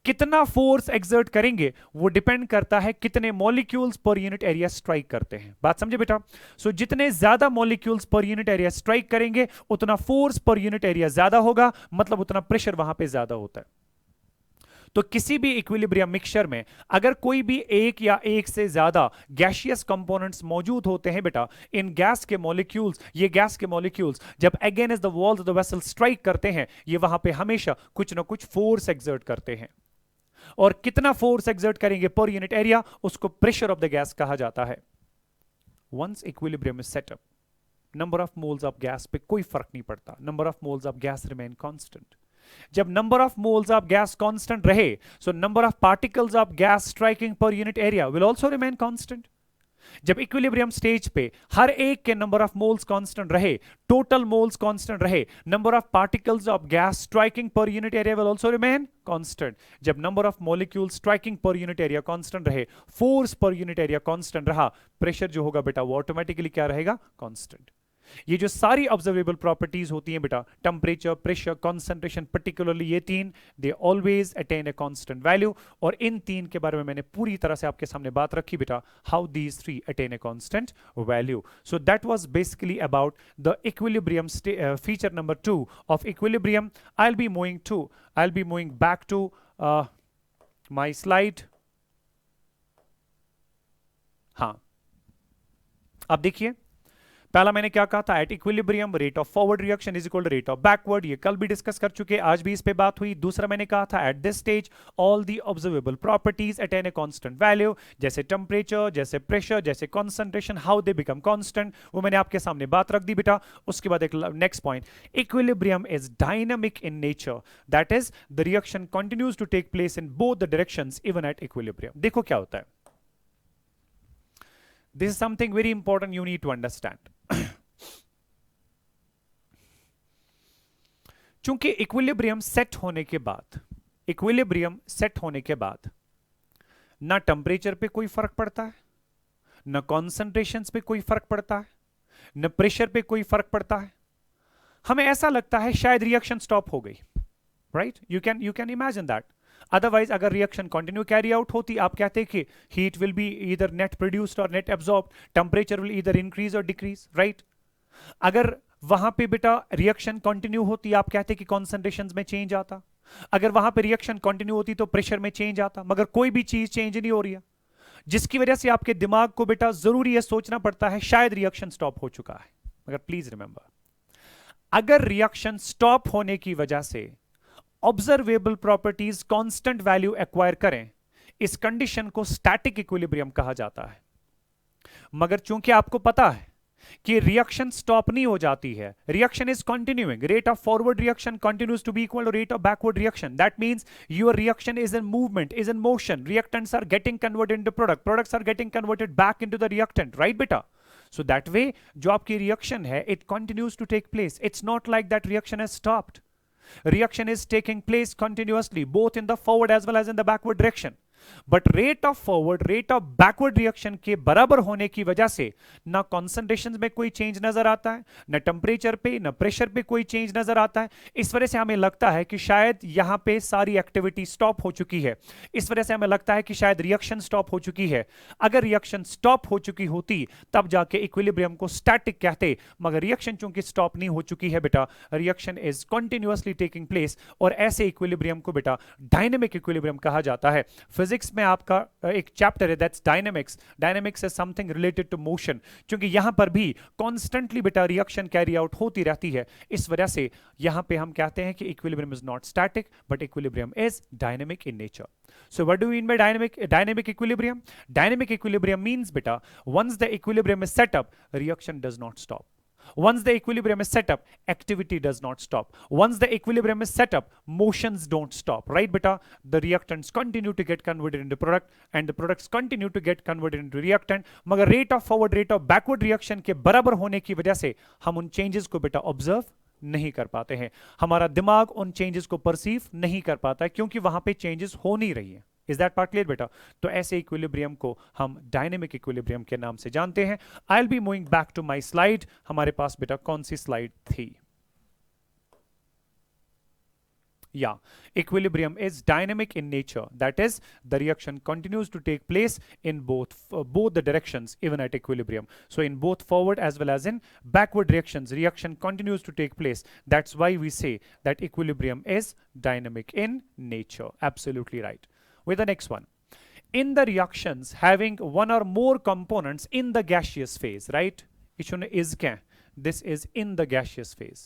कितना फोर्स एक्सर्ट करेंगे वो डिपेंड करता है कितने मॉलिक्यूल्स पर यूनिट एरिया स्ट्राइक करते हैं. बात समझे बेटा. सो जितने ज्यादा मॉलिक्यूल्स पर यूनिट एरिया स्ट्राइक करेंगे उतना फोर्स पर यूनिट एरिया ज्यादा होगा, मतलब उतना प्रेशर वहां पे ज्यादा होता है. तो किसी भी इक्विलिब्रियम मिक्सचर में अगर कोई भी एक या एक से ज्यादा गैसियस कंपोनेंट्स मौजूद होते हैं बेटा, इन गैस के मॉलिक्यूल्स, ये गैस के मॉलिक्यूल्स जब against the walls of the vessel strike करते हैं, ये वहां पे हमेशा कुछ ना कुछ फोर्स एक्सर्ट करते हैं. और कितना फोर्स एक्सर्ट करेंगे पर यूनिट एरिया, उसको प्रेशर ऑफ द गैस कहा जाता है. Once equilibrium is set up, number of moles of gas पे कोई फर्क नहीं पड़ता, number of moles of gas remain constant. जब number of moles of gas constant रहे, so number of particles of gas striking per unit area will also remain constant. जब equilibrium stage पे हर एक के नंबर ऑफ मोल्स कांस्टेंट रहे, total moles constant रहे, number of particles of gas striking per unit area will also remain constant. जब number of molecules striking per unit area constant रहे, force पर unit area constant रहा, pressure जो होगा बेटा वो ऑटोमेटिकली क्या रहेगा, कांस्टेंट. ये जो सारी ऑब्जर्वेबल प्रॉपर्टीज होती हैं बेटा, टेम्परेचर, प्रेशर, कंसंट्रेशन, पर्टिकुलरली ये तीन, they always attain A constant value. और इन तीन के बारे में मैंने पूरी तरह से आपके सामने बात रखी बेटा, how these three attain A constant value. So that was basically about the equilibrium feature number 2 of equilibrium. I'll be moving back to my slide. हाँ, अब देखिए पहला मैंने क्या कहा था, at equilibrium rate of forward reaction is equal to rate of backward, ये कल भी डिस्कस कर चुके, आज भी इस पे बात हुई. दूसरा मैंने कहा था at this stage all the observable properties attain A constant value, जैसे टेम्परेचर, जैसे प्रेशर, जैसे concentration, how they become constant, वो मैंने आपके सामने बात रख दी बेटा. उसके बाद एक next point, equilibrium is dynamic in nature, that is the reaction continues to take place in both the directions even at equilibrium. देखो क्या होता है, this is something very important you need to understand. चूंकि equilibrium set होने के बाद ना temperature पे कोई फर्क पड़ता है, न कॉन्सेंट्रेशंस पे कोई फर्क पड़ता है, न प्रेशर पे कोई फर्क पड़ता है। हमें ऐसा लगता है शायद रिएक्शन स्टॉप हो गई, right? You can imagine that. Otherwise अगर रिएक्शन कंटिन्यू कैरी आउट होती, आप कहते हैं कि heat will be either net produced और net absorbed, temperature will either increase और डिक्रीज, राइट? अगर वहां पे बेटा रिएक्शन कंटिन्यू होती, आप कहते कि कॉन्सेंट्रेशंस में चेंज आता, अगर वहां पे रिएक्शन कंटिन्यू होती तो प्रेशर में चेंज आता, मगर कोई भी चीज चेंज नहीं हो रही है, जिसकी वजह से आपके दिमाग को बेटा जरूरी है सोचना पड़ता है शायद रिएक्शन स्टॉप हो चुका है। मगर प्लीज रिमेंबर, अगर रिएक्शन स्टॉप होने की वजह से observable properties constant value acquire करें, इस कंडीशन को स्टैटिक इक्विलिब्रियम कहा जाता है। मगर चूंकि आपको पता है कि रिएक्शन स्टॉप नहीं हो जाती है, reaction is continuing, rate of forward reaction continues to be equal to rate of backward reaction, that means your reaction is in movement, is in motion, reactants are getting converted into product, products are getting converted back into the reactant, right बेटा? So that way जो आपकी reaction है, it continues to take place. It's not like that reaction has stopped. Reaction is taking place continuously both in the forward as well as in the backward direction. But rate of forward rate of backward reaction के बराबर होने की वजह से ना concentration में कोई change नजर आता है, ना टेम्परेचर पे ना प्रेशर पे कोई चेंज नजर आता है। इस वजह से हमें लगता है कि शायद यहां पे सारी एक्टिविटी स्टॉप हो चुकी है, इस वजह से हमें लगता है कि शायद रिएक्शन स्टॉप हो चुकी है। अगर रिएक्शन स्टॉप हो चुकी होती तब जाके इक्विलिब्रियम को स्टैटिक कहते, मगर रिएक्शन चूंकि स्टॉप नहीं हो चुकी है बेटा, reaction is continuously taking place, और ऐसे इक्विलिब्रियम को बेटा डायनेमिक इक्विलिब्रियम कहा जाता है। फिजिक्स में आपका एक चैप्टर है that's dynamics, dynamics is something related to motion, क्योंकि यहां पर भी कॉन्स्टेंटली बेटा रिएक्शन कैरी आउट होती रहती है, इस वजह से यहां पे हम कहते हैं कि equilibrium is not static but equilibrium is dynamic in nature. So what do we mean by dynamic equilibrium? Dynamic equilibrium means beta, once the equilibrium is set up, reaction does not stop. Once the equilibrium is set up, activity does not stop. Once the equilibrium is set up, motions don't stop, right beta? The reactants continue to get converted into product and the products continue to get converted into reactant, मगर rate of forward rate of backward reaction के बराबर होने की वजह से हम उन changes को बेटा observe नहीं कर पाते हैं, हमारा दिमाग उन चेंजेस को परसीव नहीं कर पाता है क्योंकि वहां पे चेंजेस हो नहीं रही है। इज दैट पार्ट क्लियर बेटा? तो ऐसे इक्विलिब्रियम को हम डायनेमिक इक्विलिब्रियम के नाम से जानते हैं। I will be moving back to my slide. हमारे पास बेटा कौन सी स्लाइड थी? Yeah, equilibrium is dynamic in nature. That is, the reaction continues to take place in both the directions, even at equilibrium. So in both forward as well as in backward reactions, reaction continues to take place. That's why we say that equilibrium is dynamic in nature. Absolutely right. With the next one. In the reactions having one or more components in the gaseous phase, right? This is in the gaseous phase.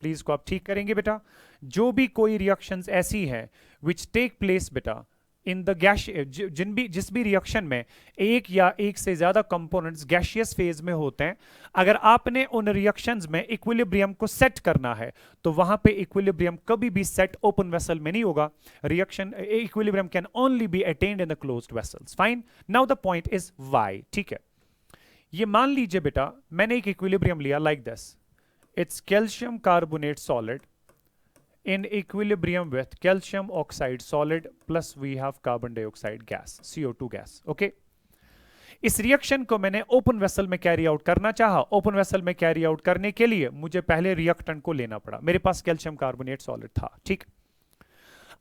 Please को आप ठीक करेंगे बेटा। जो भी कोई reactions ऐसी हैं विच टेक प्लेस बेटा इन द गैस, जिस भी रिएक्शन में एक या एक से ज्यादा कंपोनेंट्स गैसियस फेज में होते हैं, अगर आपने उन रिएक्शंस में इक्विलिब्रियम को सेट करना है तो वहां पे इक्विलिब्रियम कभी भी सेट ओपन वेसल में नहीं होगा। Reaction equilibrium can only be attained in the closed vessels. Fine, now the point is why. ठीक है, ये मान लीजिए बेटा मैंने एक इक्विलिब्रियम लिया like this, it's calcium carbonate solid in equilibrium with calcium oxide solid plus we have carbon dioxide gas, CO2 gas. Okay, इस रिएक्शन को मैंने ओपन वेसल में कैरी आउट करना चाहा। ओपन वेसल में कैरी आउट करने के लिए मुझे पहले रिएक्टेंट को लेना पड़ा। मेरे पास कैल्शियम कार्बोनेट सॉलिड था। ठीक,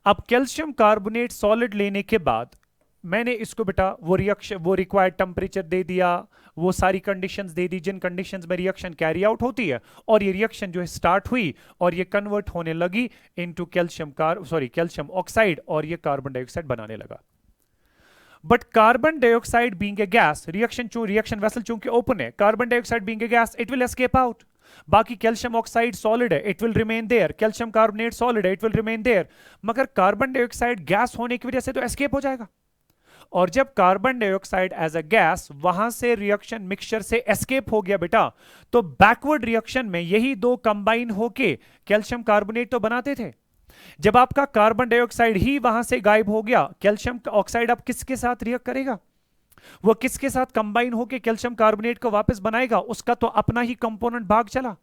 अब कैल्शियम कार्बोनेट सॉलिड लेने के बाद मैंने इसको बेटा वो रिक्वायर्ड टेम्परेचर दे दिया, वो सारी कंडीशंस दे दी जिन कंडीशंस में रिएक्शन कैरी आउट होती है, और ये रिएक्शन जो है स्टार्ट हुई और ये कन्वर्ट होने लगी इनटू कैल्शियम ऑक्साइड और ये कार्बन डाइऑक्साइड बनाने लगा। But carbon dioxide being a gas, reaction vessel चूंकि ओपन है, carbon dioxide being a gas it will escape out. बाकी कैल्शियम ऑक्साइड सॉलिड है, it will remain there, calcium carbonate solid है, it will remain there. मगर carbon dioxide gas होने की वजह से तो एस्केप हो जाएगा, और जब carbon dioxide as a gas वहां से रिएक्शन मिक्सचर से एस्केप हो गया बेटा, तो बैकवर्ड रिएक्शन में यही दो कंबाइन होके कैल्शियम कार्बोनेट तो बनाते थे। जब आपका कार्बन डाइऑक्साइड ही वहां से गायब हो गया, कैल्शियम ऑक्साइड अब किसके साथ रिएक्ट करेगा? वो किसके साथ कंबाइन होके कैल्शियम कार्बोनेट को वापस बनाएगा? उसका तो अपना ही कंपोनेंट भाग चला।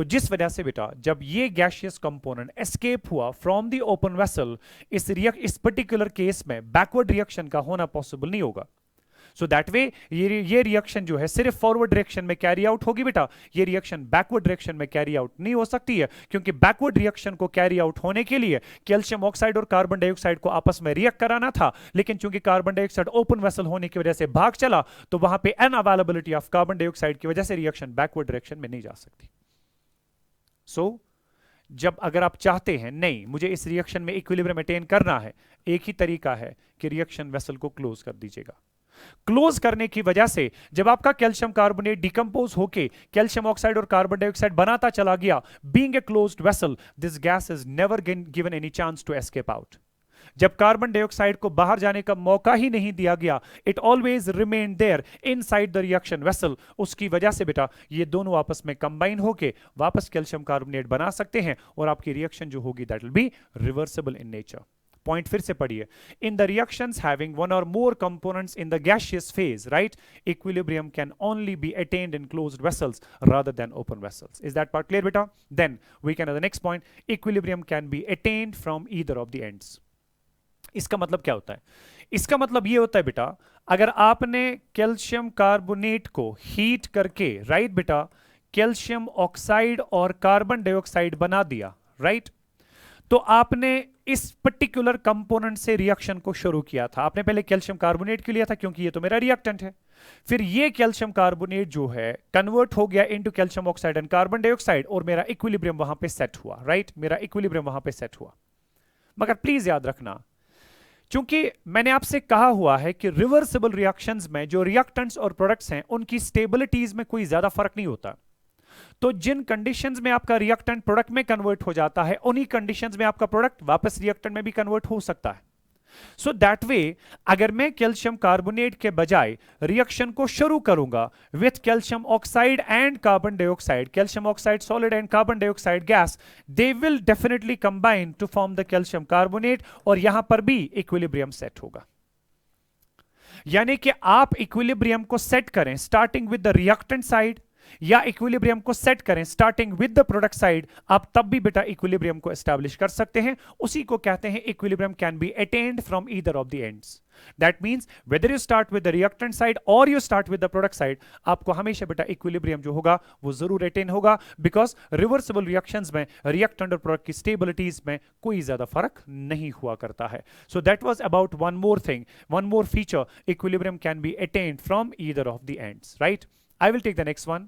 तो जिस वजह से बेटा जब ये गैसियस कंपोनेंट एस्केप हुआ फ्रॉम द ओपन वेसल, इस पर्टिकुलर केस में बैकवर्ड रिएक्शन का होना पॉसिबल नहीं होगा। सो दैट वे ये रिएक्शन जो है सिर्फ फॉरवर्ड डायरेक्शन में कैरी आउट होगी बेटा, ये रिएक्शन बैकवर्ड डायरेक्शन में कैरी आउट नहीं हो सकती है, क्योंकि बैकवर्ड रिएक्शन को कैरी आउट होने के लिए कैल्शियम ऑक्साइड और कार्बन डाइऑक्साइड को आपस में रिएक्ट कराना था, लेकिन चूंकि कार्बन डाइऑक्साइड ओपन वेसल होने की वजह से भाग चला, तो वहां पे अनअवेलेबिलिटी ऑफ कार्बन डाइऑक्साइड की वजह से रिएक्शन बैकवर्ड डायरेक्शन में नहीं जा सकती। जब अगर आप चाहते हैं नहीं मुझे इस रिएक्शन में इक्विलिब्रियम मेंटेन करना है, एक ही तरीका है कि रिएक्शन वेसल को क्लोज कर दीजिएगा। क्लोज करने की वजह से जब आपका कैल्शियम कार्बोनेट डिकम्पोज होके कैल्शियम ऑक्साइड और कार्बन डाइऑक्साइड बनाता चला गया, being a closed vessel this gas is never given any chance to escape out. जब कार्बन डाइऑक्साइड को बाहर जाने का मौका ही नहीं दिया गया, it always remain there inside the reaction vessel. उसकी वजह से बेटा ये दोनों आपस में कंबाइन होके वापस कैल्शियम कार्बोनेट बना सकते हैं और आपकी रिएक्शन जो होगी that will be reversible in nature. Point फिर से पढ़िए, in the reactions having one और more components in the gaseous phase, right, equilibrium can only be attained in closed vessels rather than open vessels. Is that part clear beta? Then we can the next point, equilibrium can be attained from either of the ends. इसका मतलब क्या होता है? इसका मतलब ये होता है बेटा, अगर आपने कैल्शियम कार्बोनेट को हीट करके, राइट बेटा, कैल्शियम ऑक्साइड और कार्बन डाइऑक्साइड बना दिया, राइट, तो आपने इस पर्टिकुलर कंपोनेंट से रिएक्शन को शुरू किया था। आपने पहले कैल्शियम कार्बोनेट के लिया था क्योंकि ये तो मेरा रिएक्टेंट है, फिर ये कैल्शियम कार्बोनेट जो है कन्वर्ट हो गया into calcium oxide and carbon dioxide और मेरा इक्विलिब्रियम वहां पे सेट हुआ, राइट, मेरा इक्विलिब्रियम वहां पे सेट हुआ। मगर प्लीज याद रखना, चूंकि मैंने आपसे कहा हुआ है कि रिवर्सिबल रिएक्शंस में जो रिएक्टेंट्स और प्रोडक्ट्स हैं उनकी स्टेबिलिटीज में कोई ज्यादा फर्क नहीं होता, तो जिन कंडीशंस में आपका रिएक्टेंट प्रोडक्ट में कन्वर्ट हो जाता है उन्हीं कंडीशंस में आपका प्रोडक्ट वापस रिएक्टेंट में भी कन्वर्ट हो सकता है। सो दैट वे अगर मैं कैल्शियम कार्बोनेट के बजाय रिएक्शन को शुरू करूंगा with calcium oxide and carbon dioxide, calcium oxide solid and carbon dioxide gas, they will definitely combine to form the calcium carbonate और यहां पर भी इक्विलिब्रियम सेट होगा। यानी कि आप इक्विलिब्रियम को सेट करें starting with the reactant side या इक्विलिब्रियम को सेट करें starting with the product side, आप तब भी बेटा इक्विलिब्रियम को एस्टैब्लिश कर सकते हैं। उसी को कहते हैं equilibrium can be attained from either of the ends. That means whether you start with the reactant side और you start with the product side, आपको हमेशा बेटा इक्विलिब्रियम जो होगा वो जरूर अटेन होगा, बिकॉज रिवर्सिबल रिएक्शंस में रिएक्टेंट और प्रोडक्ट की स्टेबिलिटीज में कोई ज्यादा फर्क नहीं हुआ करता है। So that was about one more thing, one more feature, equilibrium can be attained from either of the ends, right. I will take the next one.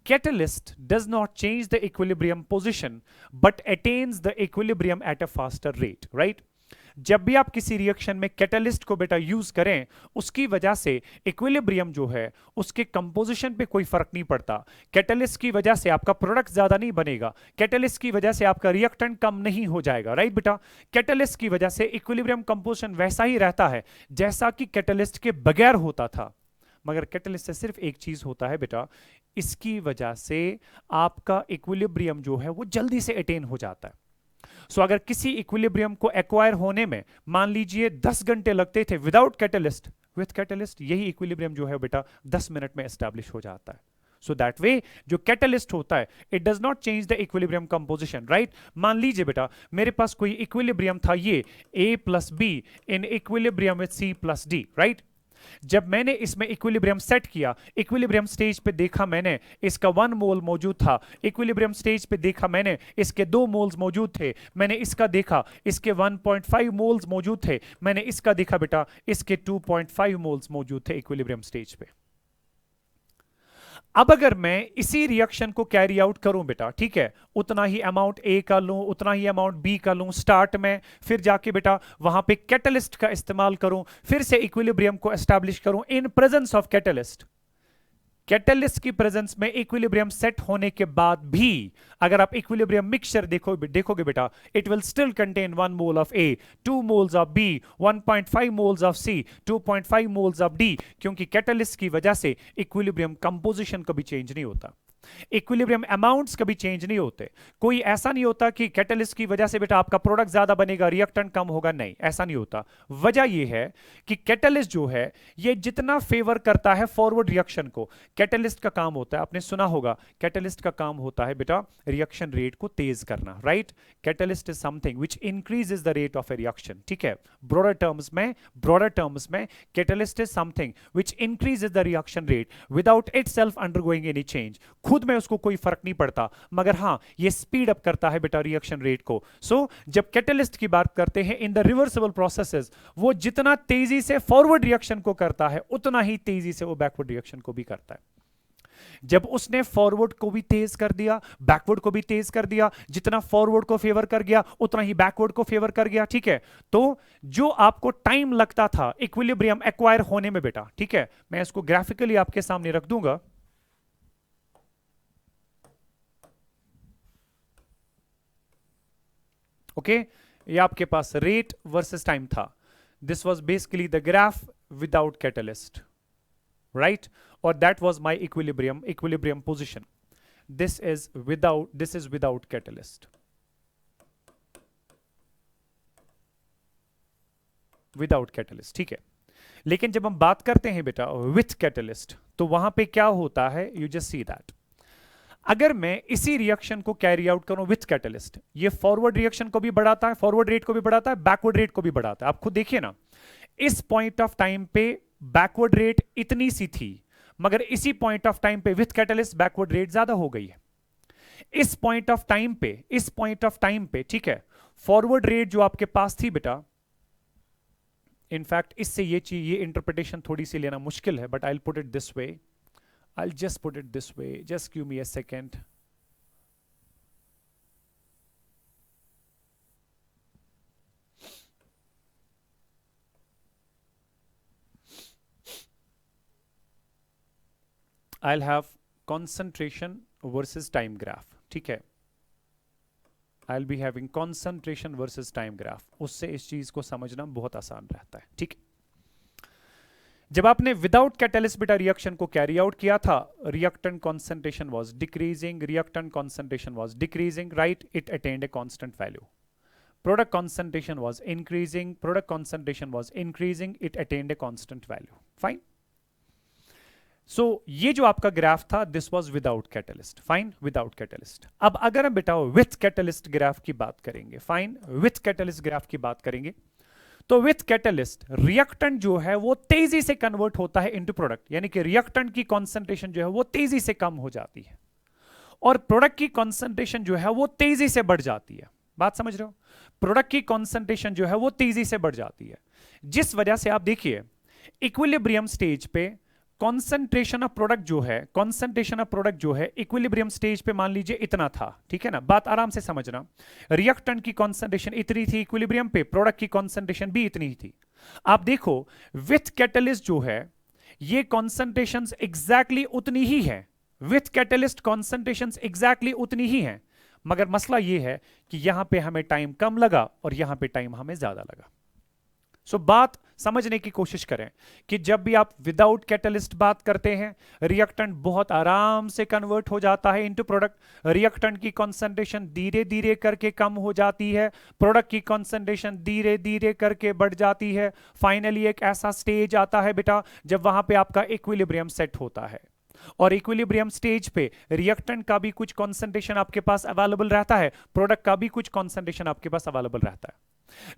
Catalyst does not change the equilibrium position but attains the equilibrium at a faster rate, right? जब भी आप किसी reaction में catalyst को बेटा use करें उसकी वजह से इक्विलिब्रियम जो है उसके कंपोजिशन पे कोई फर्क नहीं पड़ता। कैटलिस्ट की वजह से आपका प्रोडक्ट ज्यादा नहीं बनेगा, कैटलिस्ट की वजह से आपका रिएक्टेंट कम नहीं हो जाएगा, राइट बेटा। कैटलिस्ट की वजह से इक्विलिब्रियम कंपोजिशन वैसा ही रहता है जैसा कि कैटलिस्ट के बगैर होता था, मगर कैटलिस्ट से सिर्फ एक चीज होता है बेटा, इसकी वजह से आपका इक्विलिब्रियम जो है वो जल्दी से अटेन हो जाता है। सो अगर किसी इक्विलिब्रियम को एक्वायर होने में मान लीजिए 10 घंटे लगते थे विदाउट कैटलिस्ट, विथ कैटलिस्ट यही इक्विलिब्रियम जो है बेटा 10 मिनट में एस्टैब्लिश हो जाता है। सो दैट वे जो कैटलिस्ट होता है it does not change the equilibrium composition, right. मान लीजिए बेटा मेरे पास कोई इक्विलिब्रियम था ये A+B in equilibrium with C+D, right. जब मैंने इसमें इक्विलिब्रियम सेट किया, इक्विलिब्रियम स्टेज पे देखा मैंने इसका 1 मोल मौजूद था, इक्विलिब्रियम स्टेज पे देखा मैंने इसके 2 मोल्स मौजूद थे, मैंने इसका देखा इसके 1.5 मोल्स मौजूद थे, मैंने इसका देखा बेटा इसके 2.5 मोल्स मौजूद थे इक्विलिब्रियम स्टेज पे। अब अगर मैं इसी रिएक्शन को कैरी आउट करूं बेटा, ठीक है, उतना ही अमाउंट A का लूं, उतना ही अमाउंट B का लूं स्टार्ट में, फिर जाके बेटा वहां पे कैटलिस्ट का इस्तेमाल करूं, फिर से इक्विलिब्रियम को एस्टैब्लिश करूं in presence of catalyst. Catalyst की प्रेजेंस में इक्विलिब्रियम सेट होने के बाद भी अगर आप इक्विलिब्रियम मिक्सचर देखोगे बेटा, it will still contain 1 mole of A, 2 moles of B, 1.5 moles of C, 2.5 moles of D, क्योंकि कैटलिस्ट की वजह से इक्विलिब्रियम कंपोजिशन कभी चेंज नहीं होता। इक्विलिब्रियम अमाउंट्स कभी चेंज नहीं होते। कोई ऐसा नहीं होता कि कैटलिस्ट की वजह से बेटा आपका प्रोडक्ट ज्यादा बनेगा, रिएक्टेंट कम होगा, नहीं, ऐसा नहीं होता। वजह यह है कि कैटलिस्ट जो है ये जितना फेवर करता है फॉरवर्ड रिएक्शन को, कैटलिस्ट का काम होता है, आपने सुना होगा, कैटलिस्ट का काम होता है बेटा रिएक्शन रेट को तेज करना, right. Catalyst is something which increases the rate of A reaction, ठीक है। ब्रॉडर टर्म्स में catalyst is something which increases the reaction rate without itself undergoing any change. खुद में उसको कोई फर्क नहीं पड़ता, मगर हां ये स्पीड अप करता है बेटा रिएक्शन रेट को। सो जब कैटलिस्ट की बात करते हैं इन द रिवर्सिबल प्रोसेसेस, वो जितना तेजी से फॉरवर्ड रिएक्शन को करता है उतना ही तेजी से वो बैकवर्ड रिएक्शन को भी करता है। जब उसने फॉरवर्ड को भी तेज कर दिया, बैकवर्ड को भी तेज कर दिया, जितना फॉरवर्ड को फेवर कर गया उतना ही बैकवर्ड को फेवर कर गया, ठीक है। तो जो आपको टाइम लगता था इक्विलिब्रियम एक्वायर होने में बेटा, ठीक है, मैं इसको ग्राफिकली आपके सामने रख दूंगा। ओके, ये आपके पास रेट वर्सेस टाइम था। This was basically the graph without catalyst, right, और that was my equilibrium position. This is without catalyst, ठीक है। लेकिन जब हम बात करते हैं बेटा विथ कैटलिस्ट, तो वहां पे क्या होता है, यू जस्ट सी दैट। अगर मैं इसी रिएक्शन को कैरी आउट करूं विथ कैटलिस्ट, ये फॉरवर्ड रिएक्शन को भी बढ़ाता है, फॉरवर्ड रेट को भी बढ़ाता है, बैकवर्ड रेट को भी बढ़ाता है। आप खुद देखिए ना, इस पॉइंट ऑफ टाइम पे बैकवर्ड रेट इतनी सी थी, मगर इसी पॉइंट ऑफ टाइम पे विथ कैटलिस्ट बैकवर्ड रेट ज्यादा हो गई है। इस पॉइंट ऑफ टाइम पे, ठीक है, फॉरवर्ड रेट जो आपके पास थी बेटा, इनफैक्ट इससे ये इंटरप्रिटेशन थोड़ी सी लेना मुश्किल है, but I will put it this way, I'll just put it this way. Just give me a second. I'll have concentration versus time graph. ठीक है, I'll be having concentration versus time graph. उससे इस चीज को समझना बहुत आसान रहता है, ठीक है। जब आपने विदाउट कैटलिस्ट बेटा रिएक्शन को कैरी आउट किया था, reactant concentration was decreasing, right, it attained a constant value. Product concentration was increasing, it attained a constant value, fine. So ये जो आपका ग्राफ था, this was without catalyst, fine, without catalyst. अब अगर हम बेटा विथ कैटलिस्ट ग्राफ की बात करेंगे, फाइन, विथ कैटलिस्ट ग्राफ की बात करेंगे, तो विथ कैटलिस्ट रिएक्टेंट जो है वो तेजी से कन्वर्ट होता है इनटू प्रोडक्ट, यानी कि रिएक्टेंट की कंसंट्रेशन जो है वो तेजी से कम हो जाती है और प्रोडक्ट की कंसंट्रेशन जो है वो तेजी से बढ़ जाती है। बात समझ रहे हो? प्रोडक्ट की कंसंट्रेशन जो है वो तेजी से बढ़ जाती है, जिस वजह से आप देखिए इक्विलिब्रियम स्टेज पे कॉन्सेंट्रेशन ऑफ प्रोडक्ट जो है इक्विलिब्रियम स्टेज पे मान लीजिए इतना था, ठीक है ना। बात आराम से समझना, रिएक्टेंट की कॉन्सेंट्रेशन इतनी थी इक्विलिब्रियम पे, प्रोडक्ट की कॉन्सेंट्रेशन भी इतनी ही थी। आप देखो विथ कैटलिस्ट जो है ये कॉन्सेंट्रेशन एग्जैक्टली उतनी ही है, विथ कैटलिस्ट कॉन्सेंट्रेशन एग्जैक्टली उतनी ही है, मगर मसला ये है कि यहां पे हमें टाइम कम लगा और यहां पे टाइम हमें ज्यादा लगा। सो बात समझने की कोशिश करें कि जब भी आप विदाउट कैटलिस्ट बात करते हैं, रिएक्टेंट बहुत आराम से कन्वर्ट हो जाता है इनटू प्रोडक्ट, रिएक्टेंट की कंसंट्रेशन धीरे धीरे करके कम हो जाती है, प्रोडक्ट की कंसंट्रेशन धीरे धीरे करके बढ़ जाती है। फाइनली एक ऐसा स्टेज आता है बेटा जब वहां पे आपका इक्विलिब्रियम सेट होता है और इक्विलिब्रियम स्टेज पे रिएक्टेंट का भी कुछ कंसंट्रेशन आपके पास अवेलेबल रहता है, प्रोडक्ट का भी कुछ कंसंट्रेशन आपके पास अवेलेबल रहता है।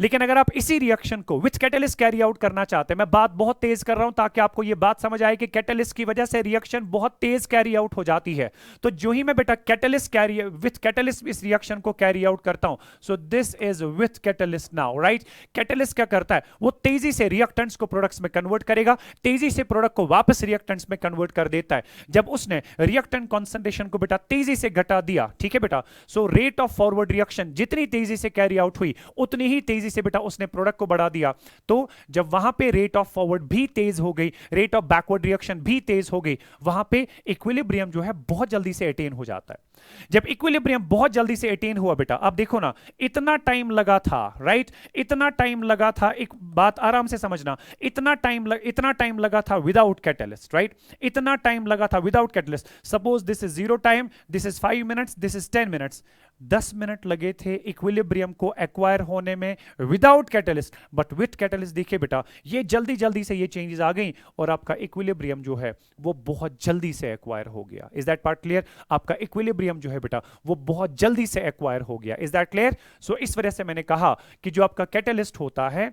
लेकिन अगर आप इसी रिएक्शन को विथ कैटलिस्ट कैरी आउट करना चाहते हैं, मैं बात बहुत तेज कर रहा हूं ताकि आपको यह बात समझ आए कि कैटलिस्ट की वजह से रिएक्शन बहुत तेज कैरी आउट हो जाती है। तो जो ही मैं बेटा विथ कैटलिस्ट इस रिएक्शन को कैरी आउट करता हूं, so this is with catalyst now, right. Catalyst क्या करता है, वो तेजी से रिएक्टेंट्स को प्रोडक्ट्स में कन्वर्ट करेगा, तेजी से प्रोडक्ट को वापस रिएक्टेंट्स में कन्वर्ट कर देता है। जब उसने रिएक्टेंट कॉन्सेंट्रेशन को बेटा तेजी से घटा दिया, ठीक है बेटा, so rate of forward reaction जितनी तेजी से कैरी आउट हुई उतनी ही भी तेजी से बेटा उसने प्रोडक्ट को बढ़ा दिया, तो जब वहां पे रेट ऑफ फॉरवर्ड भी तेज हो गई, रेट ऑफ बैकवर्ड रिएक्शन भी तेज हो गई, वहां पे इक्विलिब्रियम जो है बहुत जल्दी से अटेन हो जाता है। जब इक्विलिब्रियम बहुत जल्दी से अटेन हुआ बेटा, अब देखो ना, इतना टाइम लगा था, राइट, इतना टाइम लगा था, एक बात आराम से समझना, इतना टाइम लगा था विदाउट कैटलिस्ट, राइट, इतना टाइम लगा था without catalyst. Suppose this is 0 time, this is 5 minutes, this is 10 minutes, 10 minute लगे थे इक्विलिब्रियम को एक्वायर होने में without catalyst, but with catalyst देखिए बेटा ये जल्दी जल्दी से ये चेंजेस आ गई और आपका इक्विलिब्रियम जो है वो बहुत जल्दी से एक्वायर हो गया। Is that part clear? आपका इक्विलिब्रियम जो है बेटा वो बहुत जल्दी से एक्वायर हो गया। Is that clear? सो इस वजह से मैंने कहा कि जो आपका कैटलिस्ट होता है,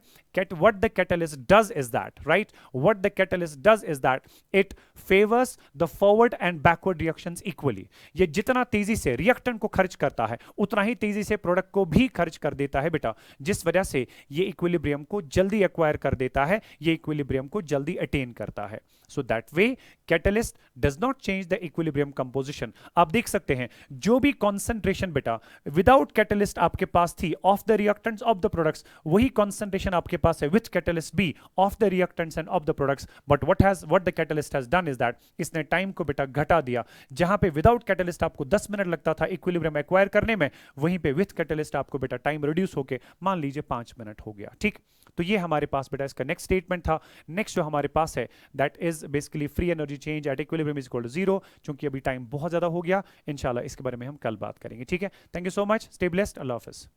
what the catalyst does is that, right, what the catalyst does is that it favors the forward and backward reactions equally। ये जितना तेजी से रिएक्टेंट को खर्च करता है उतना ही तेजी से प्रोडक्ट को भी खर्च कर देता है बेटा, जिस वजह से ये इक्विलिब्रियम को जल्दी एक्वायर कर देता है, ये इक्विलिब्रियम को जल्दी अटेन करता है। So that way catalyst does not change the equilibrium composition. आप देख सकते हैं जो भी कॉन्सेंट्रेशन बेटा विदाउट कैटलिस्ट आपके पास थी of the reactants of the products, वही कॉन्सेंट्रेशन आपके पास है with catalyst be of the reactants and of the products. But what the catalyst has done is that इसने टाइम को बेटा घटा दिया। जहां पे विदाउट कैटलिस्ट आपको 10 मिनट लगता था इक्विलिब्रियम एक्वायर करने में, वहीं पे विथ कैटलिस्ट आपको बेटा टाइम रिड्यूस होके मान लीजिए 5 मिनट हो गया। ठीक, तो ये हमारे पास बेटा इसका नेक्स्ट स्टेटमेंट था। नेक्स्ट जो हमारे पास है that is basically free energy change at equilibrium is equal to 0, क्योंकि अभी टाइम बहुत ज्यादा हो गया। इंशाल्लाह इसके बारे में हम कल बात करेंगे। ठीक है, thank you so much, stay blessed, Allah Hafiz.